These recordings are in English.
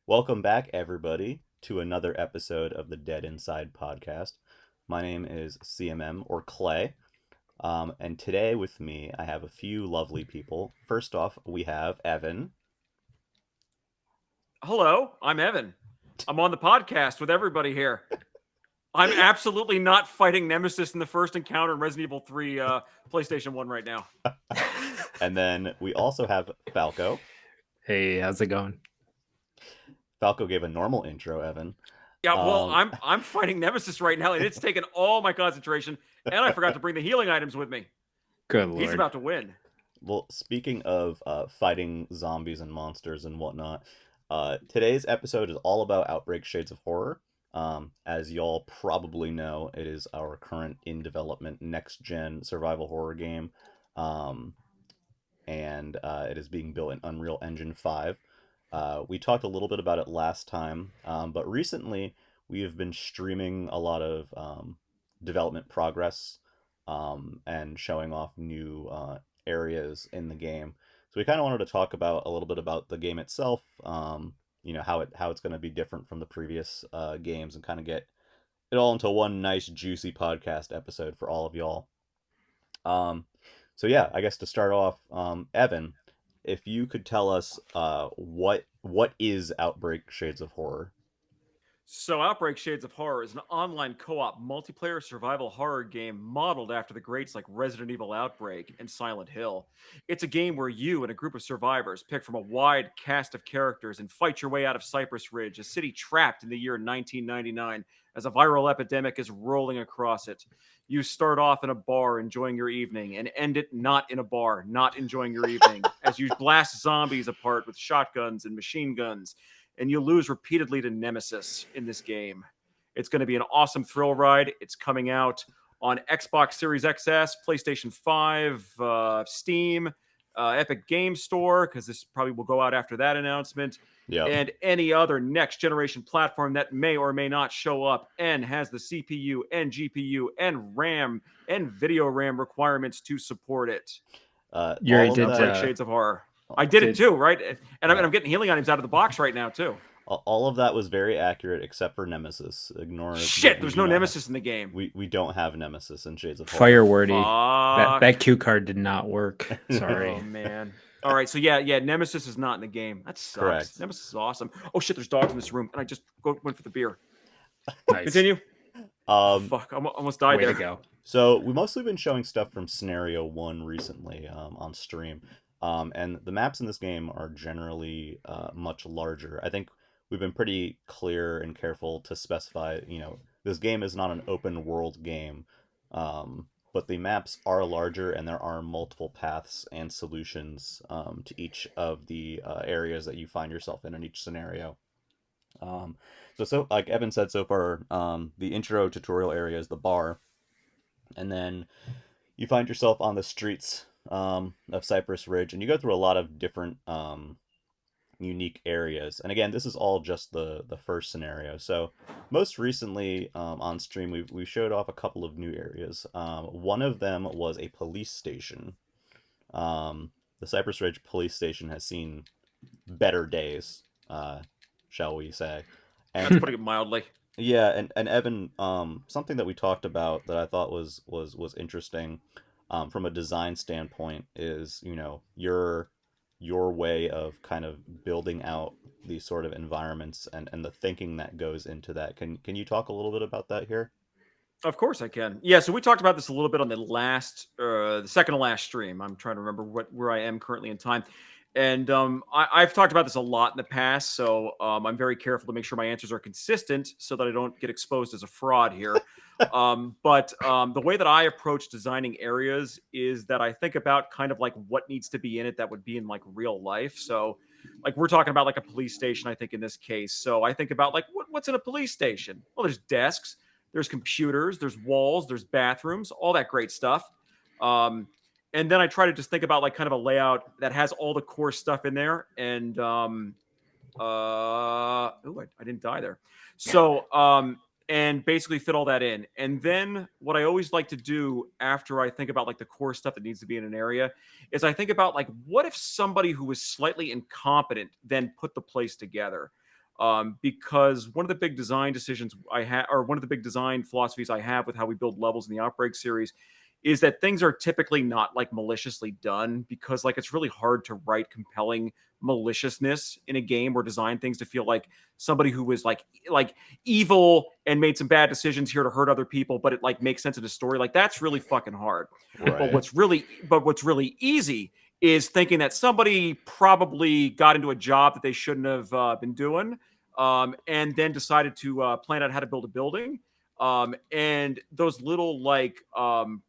Welcome back, everybody, to another episode of the Dead Inside podcast. My name is CMM or Clay, and today with me I have a few lovely people. First off, we have Evan. Hello, I'm Evan. I'm on the podcast with everybody here. I'm absolutely not fighting Nemesis in the first encounter in Resident Evil 3 PlayStation 1 right now. And then we also have Falco. Hey, how's it going? Falco gave a normal intro, Evan. Yeah, well, Um, I'm fighting Nemesis right now, and it's taken all my concentration, and I forgot to bring the healing items with me. Good He's lord. about to win. well, speaking of fighting zombies and monsters and whatnot, today's episode is all about Outbreak Shades of Horror. As y'all probably know, it is our current in development next gen survival horror game. Um, and it is being built in Unreal Engine 5. We talked a little bit about it last time, but recently we have been streaming a lot of development progress and showing off new areas in the game. So we kind of wanted to talk about a little bit about the game itself, how it's going to be different from the previous games, and kind of get it all into one nice juicy podcast episode for all of y'all. Um, so yeah, I guess to start off, Evan, if you could tell us what is Outbreak Shades of Horror? So, Outbreak Shades of Horror is an online co-op multiplayer survival horror game modeled after the greats like Resident Evil Outbreak and Silent Hill. It's a game where you and a group of survivors pick from a wide cast of characters and fight your way out of Cypress Ridge, a city trapped in the year 1999 as a viral epidemic is rolling across it. You start off in a bar enjoying your evening and end it not in a bar, not enjoying your evening, as you blast zombies apart with shotguns and machine guns, and you lose repeatedly to Nemesis in this game. It's going to be an awesome thrill ride. It's coming out on Xbox Series XS, PlayStation 5, Steam, Epic Game Store, because this probably will go out after that announcement, Yeah. and any other next generation platform that may or may not show up and has the CPU and GPU and RAM and video RAM requirements to support it. You already All of did, Outbreak that, Shades of Horror. I did it too, right? And yeah, I'm getting healing items out of the box right now too. all of that was very accurate except for Nemesis. Ignore it. Shit, We there's do no not Nemesis in the game. we don't have Nemesis in Shades of Horror. Fire wordy. Fuck. That cue card did not work. Sorry. Oh man. All right, so yeah, Nemesis is not in the game. That sucks. Correct. Nemesis is awesome. Oh shit, there's dogs in this room, and I just went for the beer. Nice. Continue. Um, Fuck, I almost died Way there. to go. So we've mostly been showing stuff from Scenario 1 recently on stream. And the maps in this game are generally much larger. I think we've been pretty clear and careful to specify, this game is not an open world game, but the maps are larger and there are multiple paths and solutions to each of the areas that you find yourself in each scenario. So like Evan said so far, the intro tutorial area is the bar, and then you find yourself on the streets of Cypress Ridge, and you go through a lot of different unique areas. And again, this is all just the first scenario. So most recently on stream, we showed off a couple of new areas. One of them was a police station. The Cypress Ridge police station has seen better days, shall we say. That's And putting it mildly. yeah, and Evan, something that we talked about that I thought was interesting, from a design standpoint is, your way of kind of building out these sort of environments and the thinking that goes into that. Can you talk a little bit about that here? Of course I can. Yeah, so we talked about this a little bit on the second to last stream. I'm trying to remember where I am currently in time. And I've talked about this a lot in the past, so I'm very careful to make sure my answers are consistent so that I don't get exposed as a fraud here. But the way that I approach designing areas is that I think about kind of like what needs to be in it that would be in like real life. So, like we're talking about like a police station, I think in this case. So I think about like what's in a police station? Well, there's desks, there's computers, there's walls, there's bathrooms, all that great stuff. Um, and then I try to just think about like kind of a layout that has all the core stuff in there. And I didn't die there. So and basically fit all that in. And then what I always like to do after I think about like the core stuff that needs to be in an area is I think about like what if somebody who was slightly incompetent then put the place together. because one of the big design decisions I have, or one of the big design philosophies I have with how we build levels in the Outbreak series, is that things are typically not like maliciously done, because like it's really hard to write compelling maliciousness in a game or design things to feel like somebody who was like evil and made some bad decisions here to hurt other people, but it like makes sense of the story. Like that's really fucking hard. But Right. what's really easy is thinking that somebody probably got into a job that they shouldn't have been doing, and then decided to plan out how to build a building. And those little like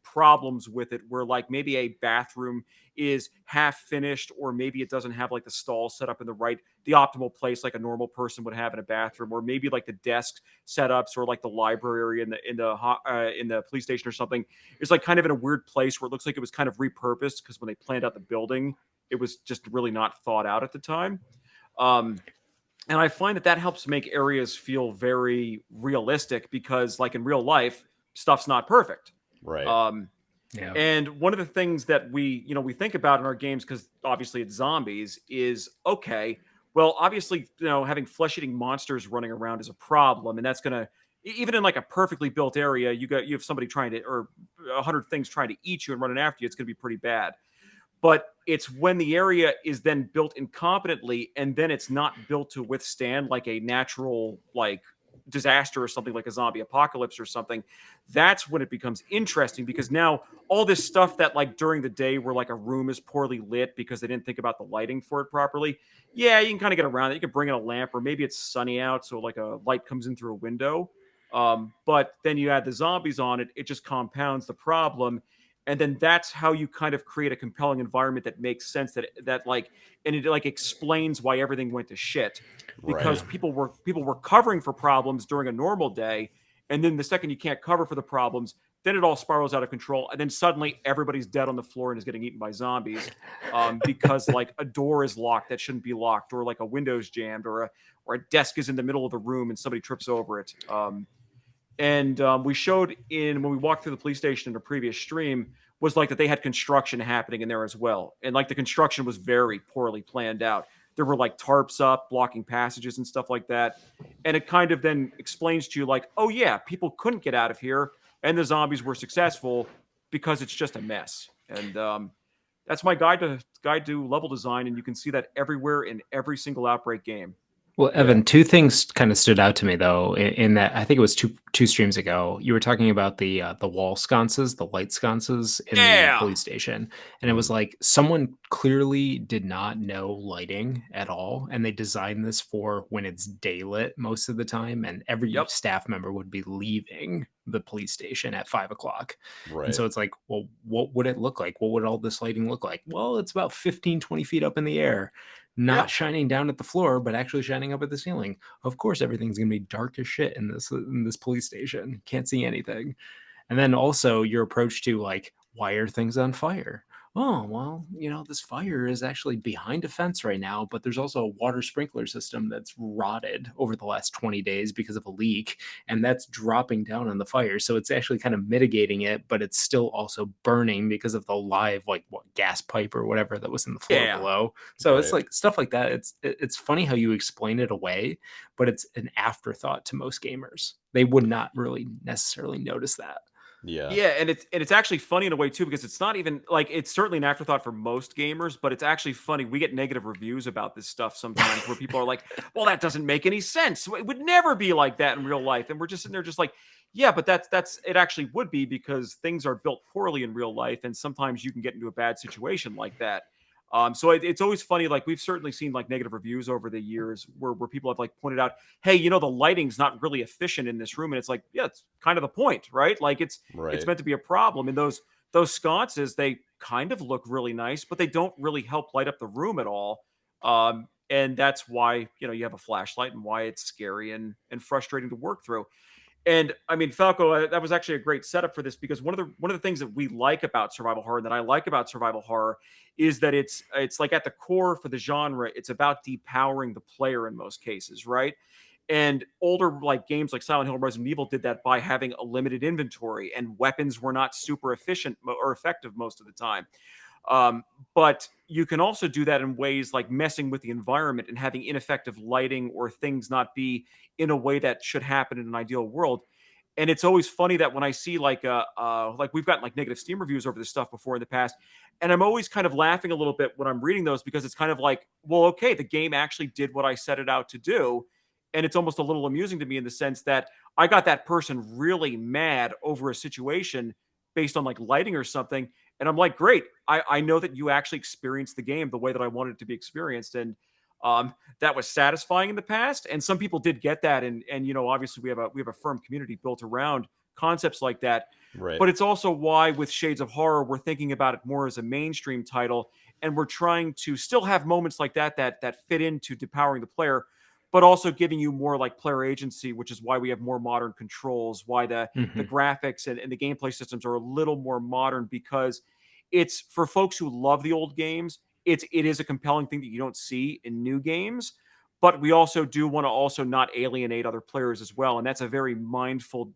problems with it, where like maybe a bathroom is half finished, or maybe it doesn't have like the stall set up in the optimal place like a normal person would have in a bathroom, or maybe like the desk setups or like the library in the police station or something is like kind of in a weird place where it looks like it was kind of repurposed, because when they planned out the building, it was just really not thought out at the time. Um, and I find that that helps make areas feel very realistic, because, like in real life, stuff's not perfect. Right. Um, Yeah. and one of the things that we think about in our games, because obviously it's zombies, is okay. Well, obviously, having flesh-eating monsters running around is a problem, and that's gonna even in like a perfectly built area, you have somebody trying to, or 100 things trying to eat you and running after you. It's gonna be pretty bad. But it's when the area is then built incompetently, and then it's not built to withstand like a natural like disaster or something like a zombie apocalypse or something. That's when it becomes interesting, because now all this stuff that like during the day where like a room is poorly lit because they didn't think about the lighting for it properly, yeah, you can kind of get around it. You can bring in a lamp, or maybe it's sunny out so like a light comes in through a window. But then you add the zombies on it, it just compounds the problem. And then that's how you kind of create a compelling environment that makes sense, that like, and it like explains why everything went to shit, Right. because people were covering for problems during a normal day, and then the second you can't cover for the problems, then it all spirals out of control, and then suddenly everybody's dead on the floor and is getting eaten by zombies, because like a door is locked that shouldn't be locked, or like a window's jammed, or a desk is in the middle of the room and somebody trips over it. And we showed in when we walked through the police station in a previous stream, was like that they had construction happening in there as well, and like the construction was very poorly planned out. There were like tarps up blocking passages and stuff like that, and it kind of then explains to you like, oh yeah, people couldn't get out of here, and the zombies were successful because it's just a mess. And that's my guide to level design, and you can see that everywhere in every single Outbreak game. Well, Yeah. Evan, two things kind of stood out to me though. In that, I think it was two streams ago, you were talking about the wall sconces, the light sconces in the Yeah. police station, and it was Mm. like someone clearly did not know lighting at all, and they designed this for when it's daylit most of the time, and every Yep. staff member would be leaving the police station at 5 o'clock. And Right. so it's like, well, what would it look like? What would all this lighting look like? Well, it's about 15, 20 feet up in the air, Yeah. not shining down at the floor, but actually shining up at the ceiling. Of course, everything's gonna be dark as shit in this police station. Can't see anything. And then also your approach to like, why are things on fire? Oh, well, this fire is actually behind a fence right now, but there's also a water sprinkler system that's rotted over the last 20 days because of a leak, and that's dropping down on the fire. So it's actually kind of mitigating it, but it's still also burning because of the live, like what gas pipe or whatever that was in the floor Yeah. below. So it's Right. like stuff like that. It's funny how you explain it away, but it's an afterthought to most gamers. They would not really necessarily notice that. Yeah. Yeah, and it's actually funny in a way too, because it's not even like, it's certainly an afterthought for most gamers, but it's actually funny. We get negative reviews about this stuff sometimes, where people are like, "Well, that doesn't make any sense. It would never be like that in real life." And we're just sitting there, just like, "Yeah, but that's it. Actually, would be, because things are built poorly in real life, and sometimes you can get into a bad situation like that." So it's always funny. Like we've certainly seen like negative reviews over the years, where people have like pointed out, "Hey, the lighting's not really efficient in this room," and it's like, yeah, it's kind of the point, right? Like it's Right. meant to be a problem. And those sconces, they kind of look really nice, but they don't really help light up the room at all. And that's why you have a flashlight, and why it's scary and frustrating to work through. And I mean, Falco, that was actually a great setup for this, because one of the things that we like about survival horror, and that I like about survival horror, is that it's like at the core for the genre, it's about depowering the player in most cases, right? And older like games like Silent Hill and Resident Evil did that by having a limited inventory, and weapons were not super efficient or effective most of the time. Um, but you can also do that in ways like messing with the environment and having ineffective lighting or things not be in a way that should happen in an ideal world. And it's always funny that when I see like we've gotten like negative Steam reviews over this stuff before in the past, and I'm always kind of laughing a little bit when I'm reading those because it's kind of like, well, okay, the game actually did what I set it out to do, and it's almost a little amusing to me in the sense that I got that person really mad over a situation based on like lighting or something, and I'm like, great, I know that you actually experienced the game the way that I wanted it to be experienced, and that was satisfying in the past. And some people did get that, and obviously we have a firm community built around concepts like that. Right. But it's also why with Shades of Horror we're thinking about it more as a mainstream title, and we're trying to still have moments like that fit into depowering the player, but also giving you more like player agency, which is why we have more modern controls, why the Hmm. graphics and the gameplay systems are a little more modern, because it's for folks who love the old games. It is a compelling thing that you don't see in new games, but we also do want to also not alienate other players as well, and that's a very mindful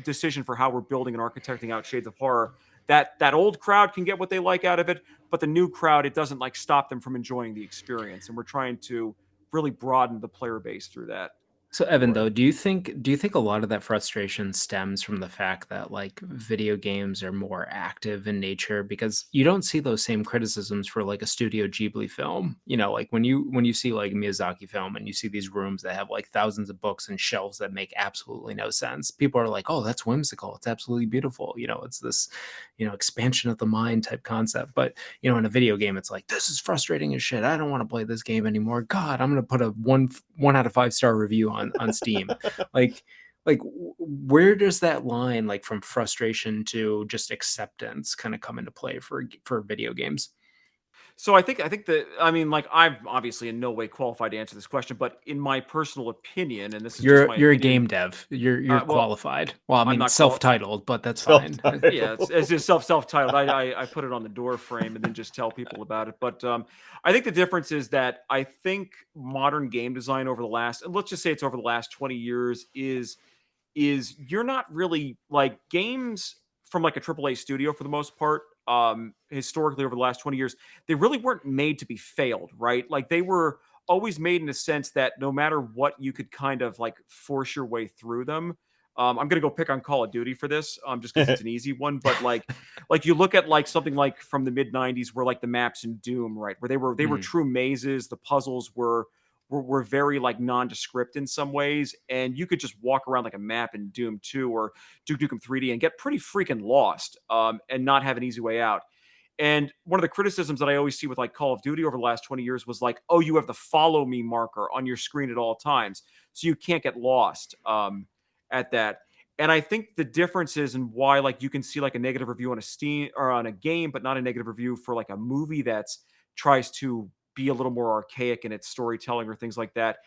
decision for how we're building and architecting out Shades of Horror. That old crowd can get what they like out of it, but the new crowd, it doesn't like stop them from enjoying the experience, and we're trying to really broaden the player base through that. So Evan, Right. though, do you think a lot of that frustration stems from the fact that like video games are more active in nature? Because you don't see those same criticisms for like a Studio Ghibli film. Like when you see like a Miyazaki film and you see these rooms that have like thousands of books and shelves that make absolutely no sense. People are like, "Oh, that's whimsical. It's absolutely beautiful." It's this, expansion of the mind type concept. But in a video game, it's like, this is frustrating as shit. I don't want to play this game anymore. God, I'm gonna put a one out of 5 star review on Steam. Like where does that line like from frustration to just acceptance kind of come into play for video games? So I think that, I mean, like, I'm obviously in no way qualified to answer this question, but in my personal opinion, and this is just You're my you're a opinion, game dev. You're well, qualified. Well, I I'm mean not qual self-titled, but that's fine. yeah, it's Self-titled. just self-titled. I put it on the door frame and then just tell people about it. But I think the difference is that I think modern game design over the last, and let's just say it's over the last 20 years, is you're not really like games from like a AAA studio for the most part. Historically, over the last 20 years, they really weren't made to be failed, right? Like they were always made in a sense that no matter what, you could kind of like force your way through them. I'm gonna go pick on Call of Duty for this, just because it's an easy one. But like you look at like something like from the mid '90s, where like the maps in Doom, right, where they were Mhm. true mazes. The puzzles were very like nondescript in some ways, and you could just walk around like a map in Doom 2 or Duke Nukem 3D and get pretty freaking lost, and not have an easy way out. And one of the criticisms that I always see with like Call of Duty over the last 20 years was like, oh, you have the follow me marker on your screen at all times, so you can't get lost at that. And I think the difference is in why like you can see like a negative review on a Steam or on a game, but not a negative review for like a movie that's tries to be a little more archaic in its storytelling or things like that,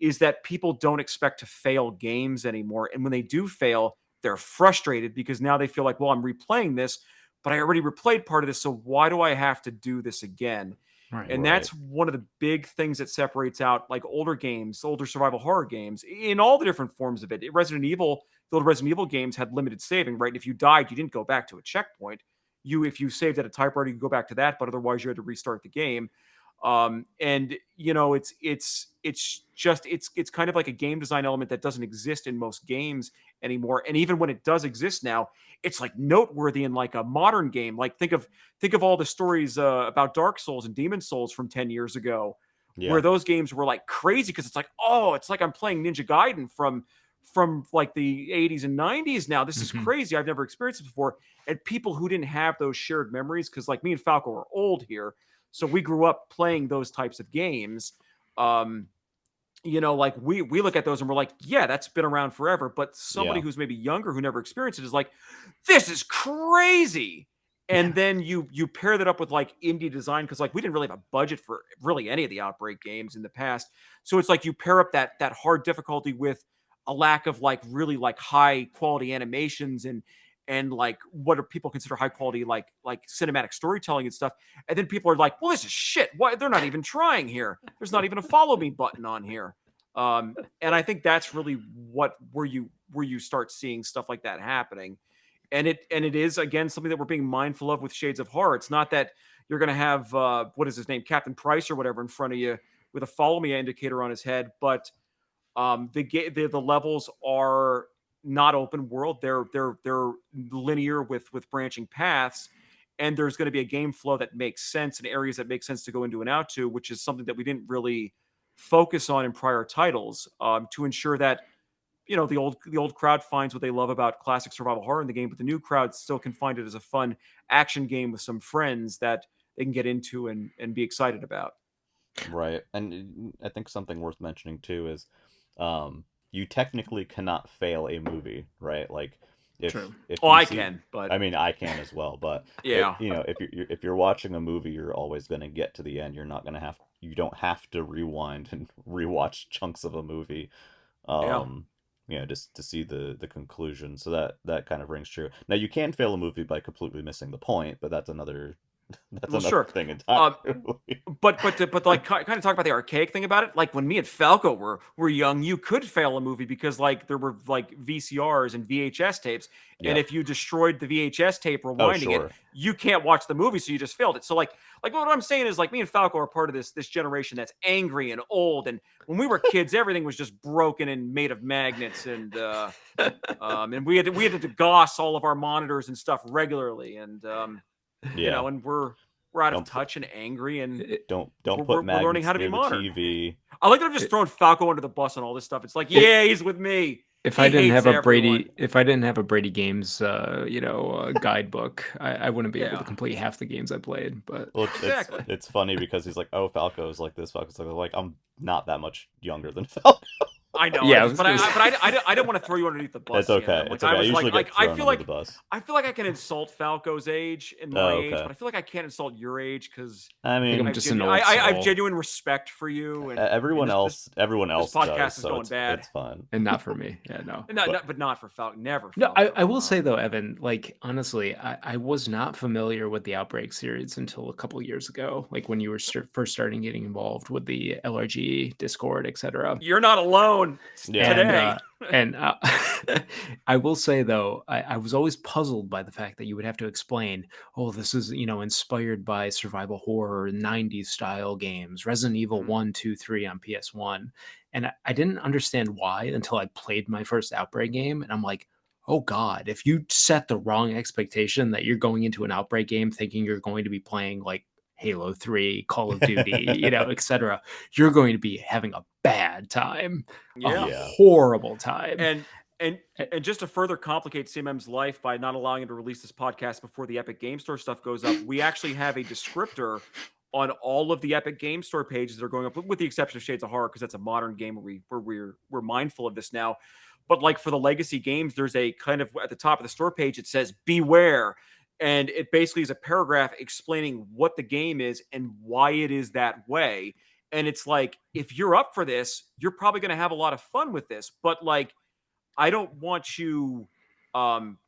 is that people don't expect to fail games anymore. And when they do fail, they're frustrated because now they feel like, well, I'm replaying this, but I already replayed part of this. So why do I have to do this again? Right. And Right. that's one of the big things that separates out like older games, older survival horror games in all the different forms of it. Resident Evil, the old Resident Evil games had limited saving, right? If you died, you didn't go back to a checkpoint. If you saved at a typewriter, you could go back to that, but otherwise you had to restart the game. And it's kind of like a game design element that doesn't exist in most games anymore. And even when it does exist now, it's like noteworthy in like a modern game. Like think of all the stories about Dark Souls and Demon Souls from 10 years ago, Yeah. where those games were like crazy because it's like, oh, it's like I'm playing Ninja Gaiden from like the 80s and 90s now. This is Mhm. crazy. I've never experienced it before. And people who didn't have those shared memories, because like me and Falco are old here, so we grew up playing those types of games. Um, like we look at those and we're like, yeah, that's been around forever. But somebody Yeah. who's maybe younger who never experienced it is like, this is crazy. Yeah. And then you pair that up with like indie design, because like we didn't really have a budget for really any of the Outbreak games in the past. So it's like you pair up that hard difficulty with a lack of like really like high quality animations and like what are people consider high quality like cinematic storytelling and stuff. And then people are like, well, this is shit. Why they're not even trying here? There's not even a follow me button on here. And I think that's really where you start seeing stuff like that happening. and it is again something that we're being mindful of with Shades of Horror. It's not that you're going to have what is his name, Captain Price or whatever, in front of you with a follow me indicator on his head, but the levels are not open world. They're linear with branching paths, and there's going to be a game flow that makes sense and areas that make sense to go into and out to, which is something that we didn't really focus on in prior titles, to ensure that the old crowd finds what they love about classic survival horror in the game, but the new crowd still can find it as a fun action game with some friends that they can get into and be excited about. Right. And I think something worth mentioning too is you technically cannot fail a movie, right? Like True. if Oh, you I see can, but I mean I can as well, but yeah, if you're watching a movie, you're always going to get to the end. You're not going to have you don't have to rewind and rewatch chunks of a movie. yeah. Um just to see the conclusion. So that kind of rings true. Now you can fail a movie by completely missing the point, but that's another that's Well, another sure. thing Um, entirely. but like kind of talk about the archaic thing about it. Like when me and Falco were young, you could fail a movie because like there were like VCRs and VHS tapes, and Yep. if you destroyed the VHS tape Oh, rewinding it, sure. you can't watch the movie, so you just failed it. So like what I'm saying is like me and Falco are part of this generation that's angry and old, and when we were kids, everything was just broken and made of magnets, and we had to DOS all of our monitors and stuff regularly, and Yeah. and we're out of Don't put touch and angry, and It, don't we're, put we're, we're learning magnets how to be near the modern. TV. I like that I'm just it, throwing Falco under the bus on all this stuff. It's like, it, yeah, he's with me. if I He didn't hates have a everyone. Brady, if I didn't have a Brady Games, guidebook, I wouldn't be able to Yeah, complete half the games I played. But Well, exactly. it's funny because he's like, oh, Falco's like this, Falco's like I'm not that much younger than Falco. I know. yeah, I was gonna say, I don't want to throw you underneath the It's bus, okay. CMM. Like It's I okay. I was usually get I thrown feel under the like bus. I can insult Falco's age and my Oh, age, okay. but I feel like I can't insult your age because I I think I'm mean, just an old I have soul, genuine respect for you, and everyone this else does, podcast is so going bad. it's fun. and not for me. Yeah, no. But But not for Falco. Never No, I Falco. will say though, Evan, like honestly, I was not familiar with the Outbreak series until a couple years ago, like when you were first starting getting involved with the LRG, Discord, etc. You're not alone yeah, And today. I will say though, I was always puzzled by the fact that you would have to explain, oh, this is inspired by survival horror 90s style games, Resident Evil Mhm. 1, 2, 3 on PS1. And I didn't understand why until I played my first Outbreak game, and I'm like, oh God, if you set the wrong expectation that you're going into an Outbreak game thinking you're going to be playing like Halo 3, Call of Duty, etc., you're going to be having a bad time, a Yeah. yeah, horrible time. And and Eh, and just to further complicate CMM's life by not allowing him to release this podcast before the Epic Game Store stuff goes up, we actually have a descriptor on all of the Epic Game Store pages that are going up, with the exception of Shades of Horror, because that's a modern game where we're mindful of this now. But like for the legacy games, there's a kind of at the top of the store page, it says beware. And it basically is a paragraph explaining what the game is and why it is that way. And it's like, if you're up for this, you're probably going to have a lot of fun with this. But like, I don't want you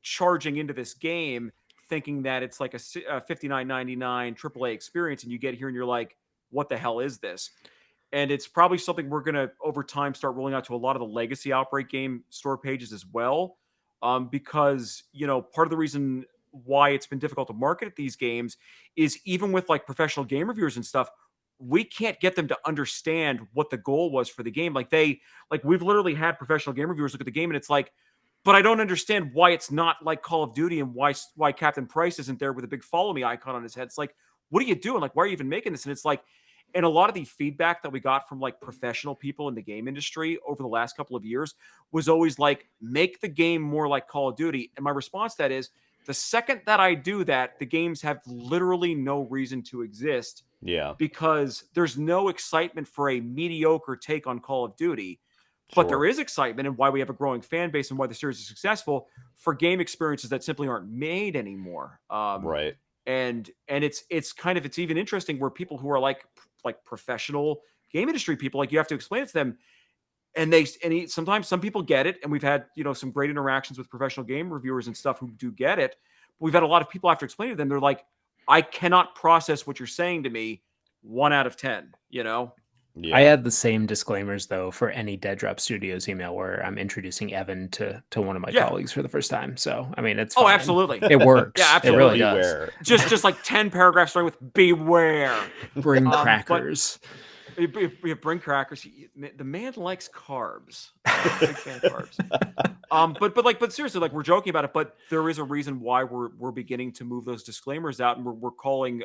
charging into this game thinking that it's like a 59.99 AAA experience, and you get here and you're like, what the hell is this? And it's probably something we're going to over time start rolling out to a lot of the legacy Outbreak game store pages as well, because part of the reason why it's been difficult to market these games is even with like professional game reviewers and stuff, we can't get them to understand what the goal was for the game. Like we've literally had professional game reviewers look at the game and it's like, but I don't understand why it's not like Call of Duty and why Captain Price isn't there with a big follow me icon on his head. It's like, what are you doing? Like, why are you even making this? And it's like, and a lot of the feedback that we got from like professional people in the game industry over the last couple of years was always like, make the game more like Call of Duty. And my response to that is, the second that I do that, the games have literally no reason to exist yeah, because there's no excitement for a mediocre take on Call of Duty. But there sure, is excitement and why we have a growing fan base and why the series is successful for game experiences that simply aren't made anymore. right, And it's even interesting where people who are like professional game industry people, like you have to explain it to them, and sometimes some people get it, and we've had some great interactions with professional game reviewers and stuff who do get it. But we've had a lot of people after explaining to them, they're like, I cannot process what you're saying to me. 1 out of 10. I Yeah. had the same disclaimers though for any Dead Drop Studios email where I'm introducing Evan to one of my Yeah. colleagues for the first time. So I mean, it's Oh, fine. absolutely. It Yeah, works. It really absolutely. does. Beware. Just like 10 paragraphs starting with beware. Bring But crackers. we bring crackers. The man likes carbs. Big fan of carbs. But seriously, like we're joking about it, but there is a reason why we're beginning to move those disclaimers out, and we're calling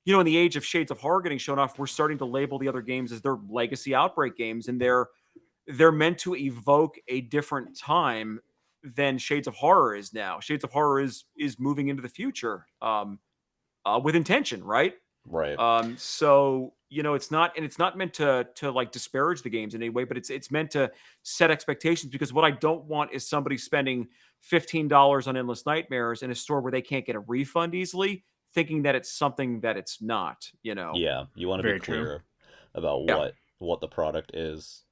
in the age of Shades of Horror getting shown off, we're starting to label the other games as their legacy Outbreak games, and they're meant to evoke a different time than Shades of Horror is now. Shades of Horror is moving into the future with intention, right? Right. So it's not meant to like disparage the games in any way, but it's meant to set expectations, because what I don't want is somebody spending $15 on Endless Nightmares in a store where they can't get a refund easily, thinking that it's something that it's not. Yeah, you want to be Very true. clear about Yeah, what the product is.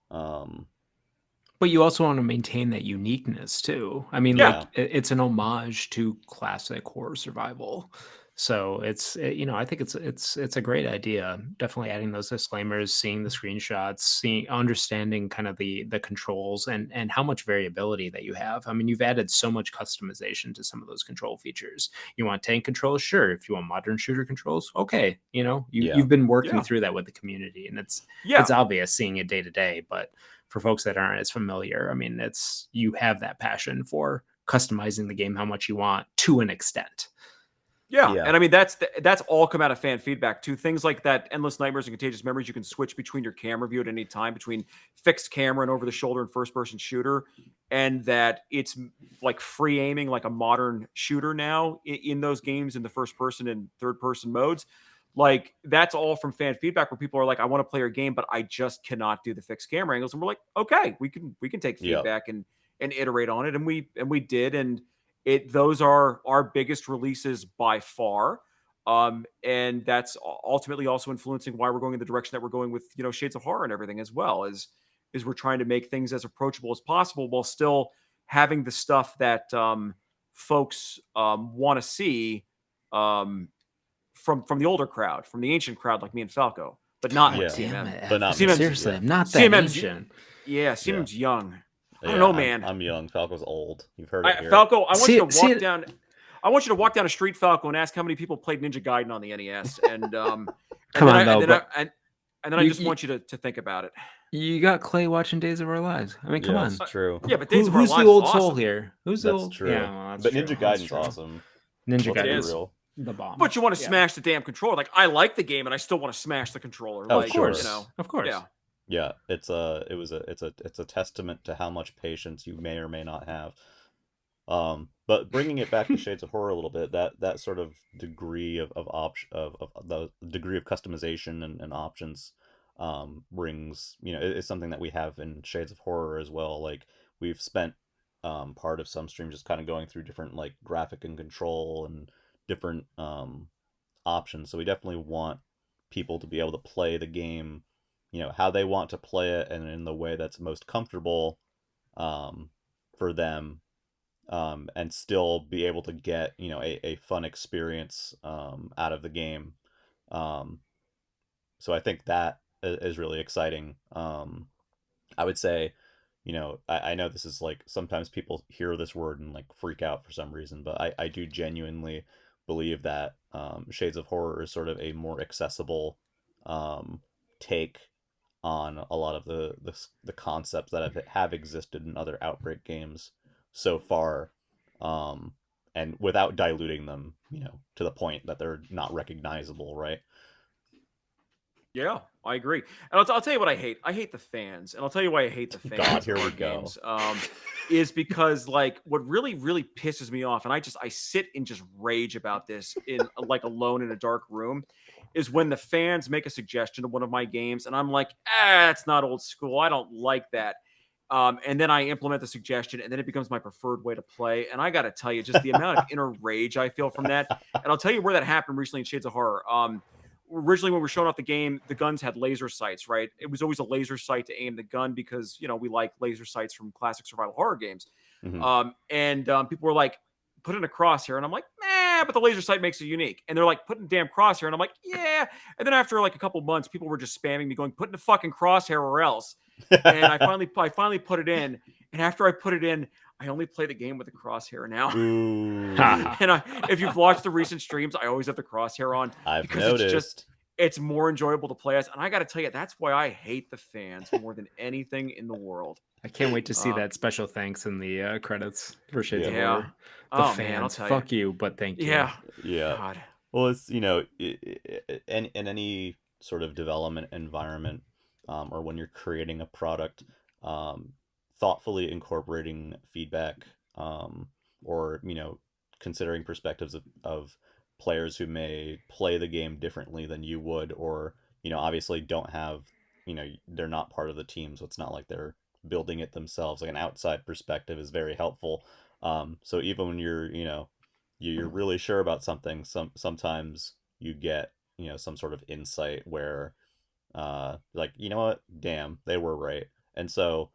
But you also want to maintain that uniqueness too. I mean, yeah, Yeah. like it's an homage to classic horror survival. So I think it's a great idea. Definitely adding those disclaimers, seeing the screenshots, understanding kind of the controls and how much variability that you have. I mean, you've added so much customization to some of those control features. You want tank controls? Sure. If you want modern shooter controls, okay. Yeah. You've been working yeah, through that with the community, and it's yeah. obvious seeing it day to day, but for folks that aren't as familiar, I mean, you have that passion for customizing the game how much you want to an extent. Yeah, Yeah. and I mean that's all come out of fan feedback too. Things like that, Endless Nightmares and Contagious Memories, you can switch between your camera view at any time, between fixed camera and over the shoulder and first person shooter, and that it's like free aiming like a modern shooter now in those games in the first person and third person modes. Like that's all from fan feedback where people are like, I want to play your game, but I just cannot do the fixed camera angles. And we're like, okay, we can take Yep. feedback and iterate on it, and we did, and those are our biggest releases by far. And that's ultimately also influencing why we're going in the direction that we're going with Shades of Horror and everything as well, is we're trying to make things as approachable as possible while still having the stuff that folks want to see um, from the older crowd, from the ancient crowd like me and Falco, but not God like Yeah. damn CMM. it, But Evan. not me. CMM's Seriously, Yeah. I'm not that CMM's ancient. yeah, Yeah. CMM's young. I don't Yeah. know, I'm man. I'm young. Falco's old. You've heard it here. Falco, I want you See, to see walk it. down. I want you to walk down a street, Falco, and ask how many people played Ninja Gaiden on the NES, and Come then I on and though, then I but and then I you, just you want you to think about it. you got Clay watching Days of Our Lives. I mean, come Yeah, it's on. true. Yeah, but Days of Our Who's the Lives is old soul awesome. here? Who's the That's old? Yeah, true. well, that's But true. Ninja That's Gaiden's true. awesome. Ninja Let's It be Gaiden's is, real. the bomb. but you want to Yeah, smash the damn controller. Like I like the game, and I still want to smash the controller. Oh, of Like sure. course, of course. yeah, Yeah, it's a testament to how much patience you may or may not have. But bringing it back to Shades of Horror a little bit, that sort of degree of the degree of customization and options brings, it's something that we have in Shades of Horror as well. Like we've spent part of some streams just kind of going through different like graphic and control and different options. So we definitely want people to be able to play the game, how they want to play it and in the way that's most comfortable um, for them, and still be able to get a fun experience out of the game. Um, so I think that is really exciting. I would say, I know this is like sometimes people hear this word and like freak out for some reason, but I do genuinely believe that Shades of Horror is sort of a more accessible take on a lot of the concepts that have existed in other Outbreak games so far, and without diluting them, to the point that they're not recognizable, right? yeah, I agree. And I'll tell you what I hate. I hate the fans, and I'll tell you why I hate the God, fans here of we our go. games. Is because like what really pisses me off, and I sit in just rage about this in like alone in a dark room, is when the fans make a suggestion to one of my games, and I'm like, it's not old school. I don't like that. And then I implement the suggestion, and then it becomes my preferred way to play. And I got to tell you, just the amount of inner rage I feel from that. And I'll tell you where that happened recently in Shades of Horror. Originally, when we were showing off the game, the guns had laser sights, right? It was always a laser sight to aim the gun because we like laser sights from classic survival horror games. Hmm. And people were like, put in a crosshair, and I'm like, nah, but the laser sight makes it unique. And they're like, put in damn crosshair, and I'm like, yeah. And then after like a couple months, people were just spamming me, going, put in a fucking crosshair or else. And I finally put it in, and after I put it in, I only play the game with the crosshair now. Ooh, And if you've watched the recent streams, I always have the crosshair on I've because noticed. it's more enjoyable to play as. And I got to tell you, that's why I hate the fans more than anything in the world. I can't wait to see Uh, that special thanks in the credits for Shades of Yeah, yeah. Horror. The Oh man, I'll fans, tell you. fuck you, but thank you. Yeah. yeah. God. Well, it's in any sort of development environment, or when you're creating a product, um, thoughtfully incorporating feedback, or considering perspectives of players who may play the game differently than you would, or obviously don't have, they're not part of the team, so it's not like they're building it themselves. Like an outside perspective is very helpful. So even when you're really sure about something, sometimes you get some sort of insight where like, you know what, damn, they were right. And so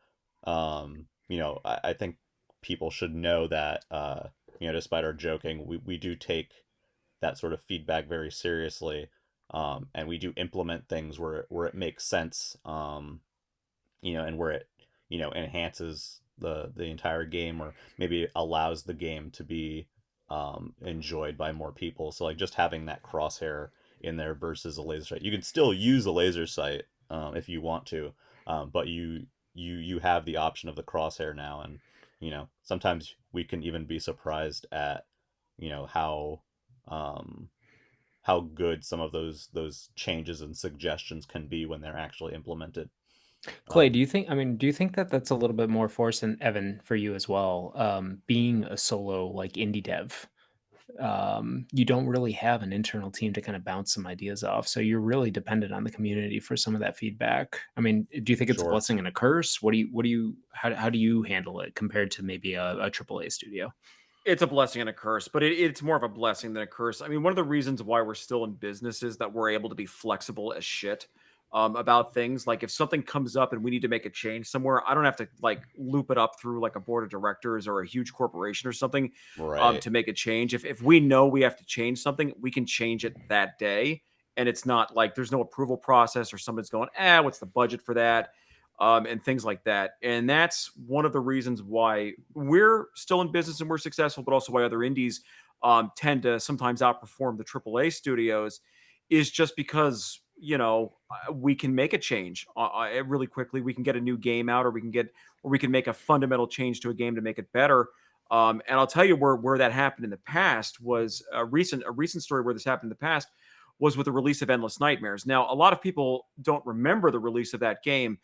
I think people should know that despite our joking, we do take that sort of feedback very seriously, and we do implement things where it makes sense, and where it enhances the entire game, or maybe allows the game to be enjoyed by more people. So like just having that crosshair in there versus a laser sight, you can still use a laser sight if you want to, but you have the option of the crosshair now. And sometimes we can even be surprised at you know how um how good some of those changes and suggestions can be when they're actually implemented. Clay, um do you think that that's a little bit more force, and Evan, for you as well? Being a solo like indie dev, you don't really have an internal team to kind of bounce some ideas off. So you're really dependent on the community for some of that feedback. I mean, do you think it's a sure. blessing and a curse? How do you handle it compared to maybe a AAA studio? It's a blessing and a curse, but it's more of a blessing than a curse. I mean, one of the reasons why we're still in business is that we're able to be flexible as shit about things. Like if something comes up and we need to make a change somewhere, I don't have to like loop it up through like a board of directors or a huge corporation or something Right. to make a change. If we know we have to change something, we can change it that day. And it's not like there's no approval process or somebody's going, what's the budget for that? And things like that. And that's one of the reasons why we're still in business and we're successful, but also why other indies tend to sometimes outperform the AAA studios, is just because we can make a change really quickly. We can get a new game out, or we can make a fundamental change to a game to make it better. And I'll tell you where that happened in the past was a recent story where this happened in the past was with the release of Endless Nightmares. Now, a lot of people don't remember the release of that game,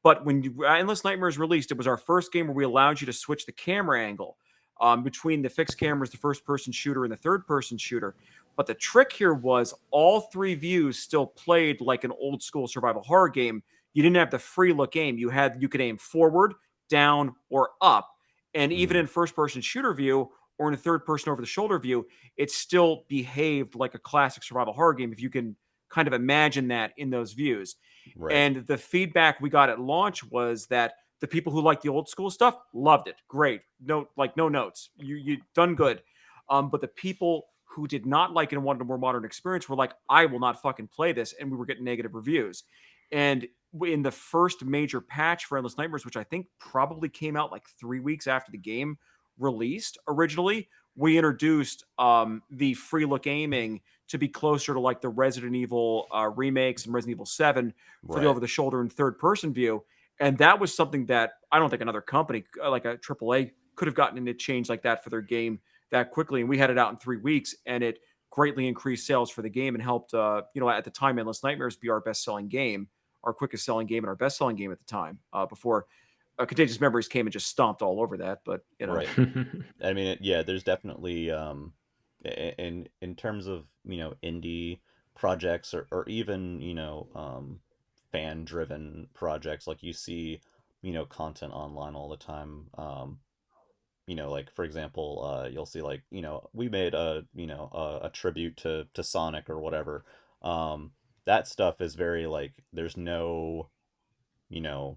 but when Endless Nightmares released, it was our first game where we allowed you to switch the camera angle between the fixed cameras, the first person shooter, and the third person shooter. But the trick here was all three views still played like an old school survival horror game. You didn't have the free look aim. You could aim forward, down, or up. And even Mm, in first person shooter view or in a third person over the shoulder view, it still behaved like a classic survival horror game if you can kind of imagine that in those views. right. And the feedback we got at launch was that the people who like the old school stuff loved it. Great. No notes. You done good. But the people who did not like it and wanted a more modern experience were like, I will not fucking play this. And we were getting negative reviews. And in the first major patch for Endless Nightmares, which I think probably came out like 3 weeks after the game released originally, we introduced the free look aiming to be closer to like the Resident Evil remakes and Resident Evil 7 for the Right. over the shoulder and third person view. And that was something that I don't think another company like a AAA could have gotten into change like that for their game that quickly. And we had it out in 3 weeks, and it greatly increased sales for the game and helped, at the time, Endless Nightmares be our best selling game, our quickest selling game, and our best selling game at the time before Contagious Memories came and just stomped all over that. But, Right. I mean, yeah, there's definitely in terms of indie projects, or even fan driven projects, like you see content online all the time. Like for example, you'll see like we made a tribute to Sonic or whatever. That stuff is very like, there's no you know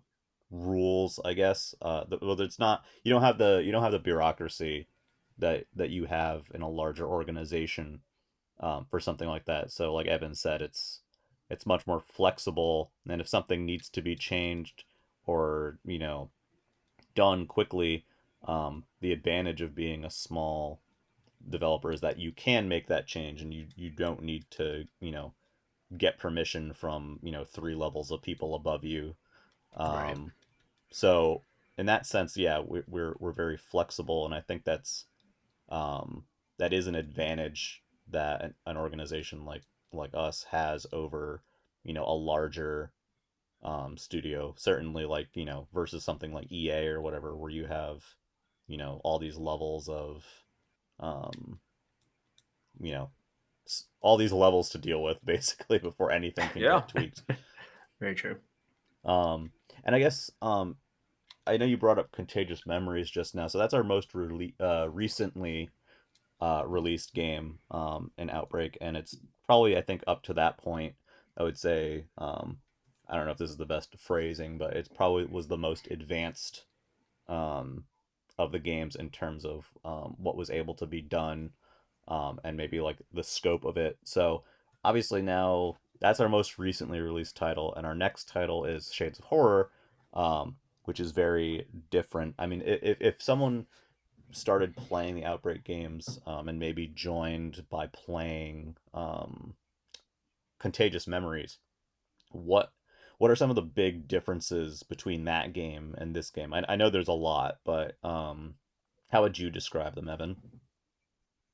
rules, I guess. Well, it's not, you don't have the bureaucracy that you have in a larger organization for something like that. So like Evan said, it's much more flexible, and if something needs to be changed or done quickly, the advantage of being a small developer is that you can make that change, and you don't need to get permission from 3 levels of people above you. Right. So in that sense, yeah, we're very flexible, and I think that is an advantage that an organization like us has over a larger studio. Certainly, like versus something like EA or whatever, where you have all these levels of um, you know all these levels to deal with basically before anything can Yeah. get tweaked. Very true. And I guess I know you brought up Contagious Memories just now, so that's our most recently released game in Outbreak, and it's probably, I think, up to that point, I would say, I don't know if this is the best phrasing, but it's probably was the most advanced um, of the games in terms of what was able to be done, and maybe like the scope of it. So obviously now that's our most recently released title, and our next title is Shades of Horror, which is very different. I mean, if someone started playing the Outbreak games and maybe joined by playing Contagious Memories, what what are some of the big differences between that game and this game? I know there's a lot, but how would you describe them, Evan?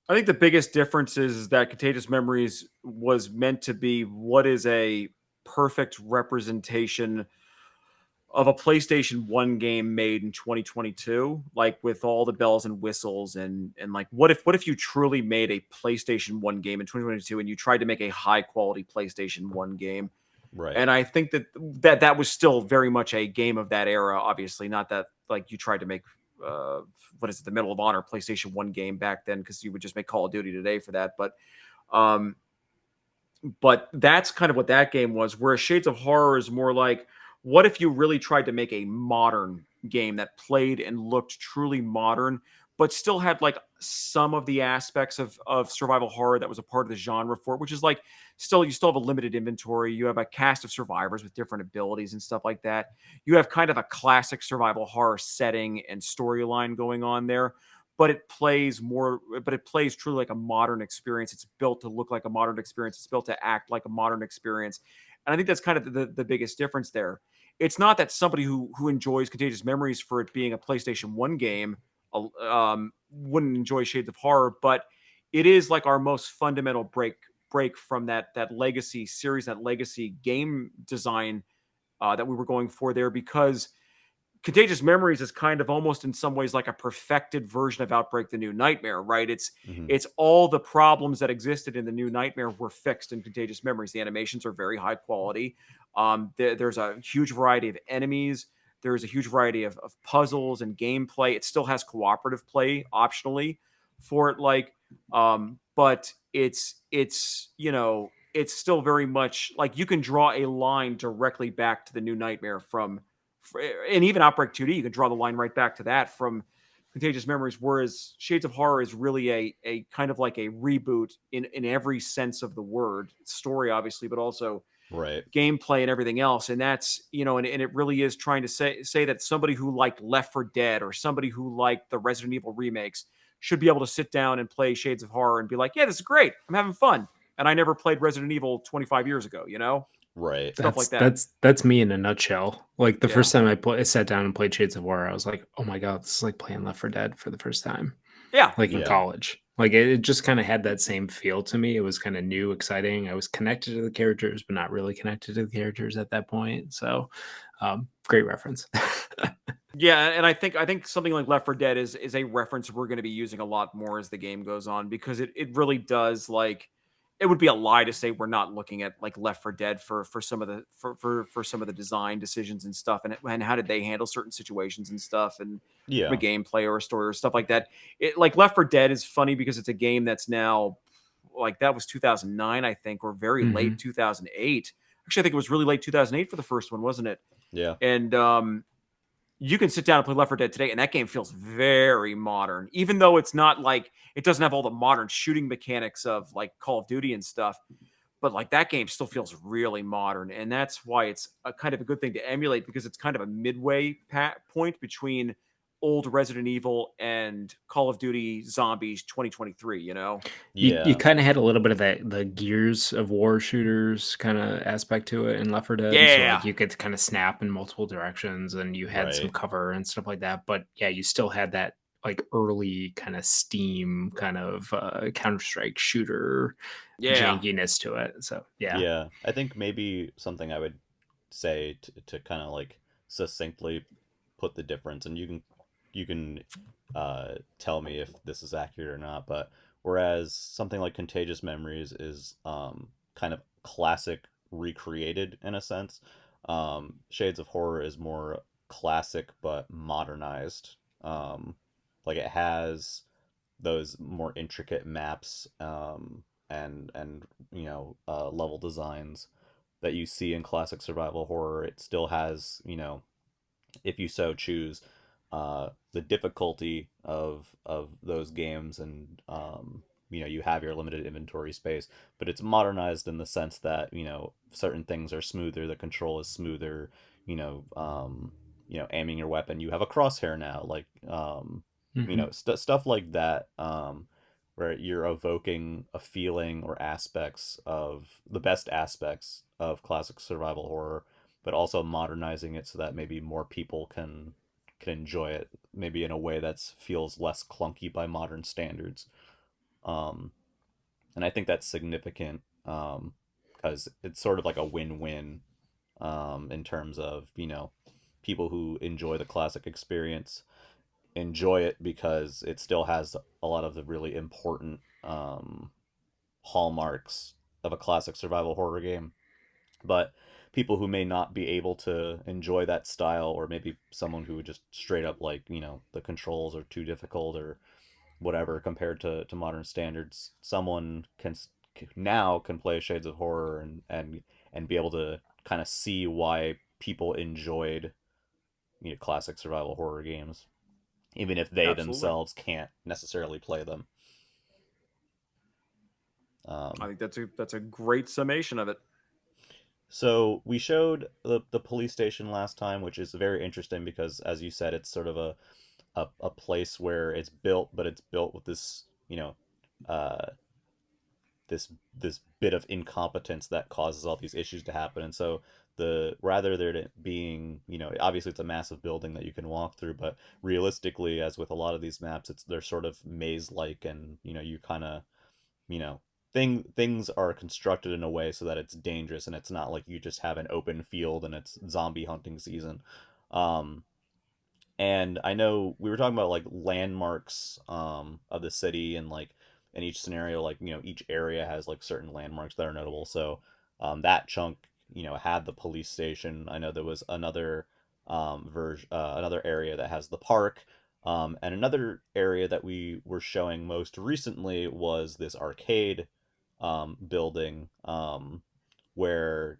I think the biggest difference is that Contagious Memories was meant to be what is a perfect representation of a PlayStation 1 game made in 2022, like with all the bells and whistles and like what if you truly made a PlayStation 1 game in 2022 and you tried to make a high quality PlayStation 1 game? Right. And I think that was still very much a game of that era, obviously, not that like you tried to make what is it, the Medal of Honor PlayStation 1 game back then, because you would just make Call of Duty today for that. Um but that's kind of what that game was. Whereas Shades of Horror is more like, what if you really tried to make a modern game that played and looked truly modern, but still had like some of the aspects of survival horror that was a part of the genre for it, which is like still you still have a limited inventory. You have a cast of survivors with different abilities and stuff like that. You have kind of a classic survival horror setting and storyline going on there, but it plays truly like a modern experience. It's built to look like a modern experience. It's built to act like a modern experience. And I think that's kind of the biggest difference there. It's not that somebody who enjoys Contagious Memories for it being a PlayStation 1 game wouldn't enjoy Shades of Horror, but it is like our most fundamental break from that legacy series, that legacy game design that we were going for there, because Contagious Memories is kind of almost in some ways like a perfected version of Outbreak: The New Nightmare, right? Hmm. It's all the problems that existed in The New Nightmare were fixed in Contagious Memories. The animations are very high quality. There's a huge variety of enemies. There's a huge variety of puzzles and gameplay. It still has cooperative play optionally for it, but it's still very much like you can draw a line directly back to The New Nightmare and even Outbreak 2D, you can draw the line right back to that from Contagious Memories. Whereas Shades of Horror is really a kind of like a reboot in every sense of the word, story obviously, but also Right. gameplay and everything else. And that's and it really is trying to say that somebody who liked Left 4 Dead or somebody who liked the Resident Evil remakes should be able to sit down and play Shades of Horror and be like, yeah, this is great. I'm having fun. And I never played Resident Evil 25 years ago, Right. stuff like That's that. that's me in a nutshell. Like the Yeah. first time I sat down and played Shades of War, I was like, "Oh my god, this is like playing Left 4 Dead for the first time." Yeah. Like in Yeah. college, like it just kind of had that same feel to me. It was kind of new, exciting. I was connected to the characters, but not really connected to the characters at that point. So, great reference. Yeah, and I think something like Left 4 Dead is a reference we're going to be using a lot more as the game goes on, because it really does, like, it would be a lie to say we're not looking at like Left 4 Dead for some of the for some of the design decisions and stuff, and how did they handle certain situations and stuff, and from a Yeah. gameplay or a story or stuff like that. It like Left 4 Dead is funny because it's a game that's now, like, that was 2009, I think, or very late Hmm. 2008. Actually, I think it was really late 2008 for the first one, wasn't it? Yeah. And you can sit down and play Left 4 Dead today, and that game feels very modern, even though it's not like it doesn't have all the modern shooting mechanics of like Call of Duty and stuff. But like that game still feels really modern, and that's why it's a kind of a good thing to emulate because it's kind of a midway point between old Resident Evil and Call of Duty Zombies 2023. You know? You Yeah, kinda had a little bit of that the Gears of War shooters kinda aspect to it in Left 4 Dead, so, Yeah, like, you could kinda snap in multiple directions, and you had some right. cover and stuff like that, but, yeah, you still had that, like, early kinda Steam kind of, Counter-Strike shooter yeah, jankiness to it, so, yeah. Yeah, I think maybe something I would say to kind of like succinctly put the difference, and you can tell me if this is accurate or not. But whereas something like Contagious Memories is kind of classic recreated in a sense, Shades of Horror is more classic but modernized. Like it has those more intricate maps and level designs that you see in classic survival horror. It still has, if you so choose, the difficulty of those games, and you have your limited inventory space, but it's modernized in the sense that certain things are smoother, the control is smoother. Aiming your weapon, you have a crosshair now, like Mhm. stuff like that, where you're evoking a feeling or aspects of the best aspects of classic survival horror, but also modernizing it so that maybe more people can enjoy it, maybe in a way that feels less clunky by modern standards. Um, and I think that's significant, because it's sort of like a win-win, in terms of people who enjoy the classic experience enjoy it because it still has a lot of the really important hallmarks of a classic survival horror game. But people who may not be able to enjoy that style, or maybe someone who would just straight up like, the controls are too difficult or whatever compared to modern standards, someone now can play Shades of Horror and be able to kind of see why people enjoyed classic survival horror games, even if they absolutely. themselves can't necessarily play them. I Um, think that's a great summation of it. so we showed the police station last time, which is very interesting because, as you said, it's sort of a place where it's built, but it's built with this, uh, this bit of incompetence that causes all these issues to happen. And so the rather there it being, obviously it's a massive building that you can walk through, but realistically, as with a lot of these maps, they're sort of maze like, and you kind of, you know things are constructed in a way so that it's dangerous, and it's not like you just have an open field and it's zombie hunting season. um and I know we were talking about like landmarks of the city, and like in each scenario, like each area has like certain landmarks that are notable. So that chunk had the police station. I know there was another version another area that has the park. And another area that we were showing most recently was this arcade building, where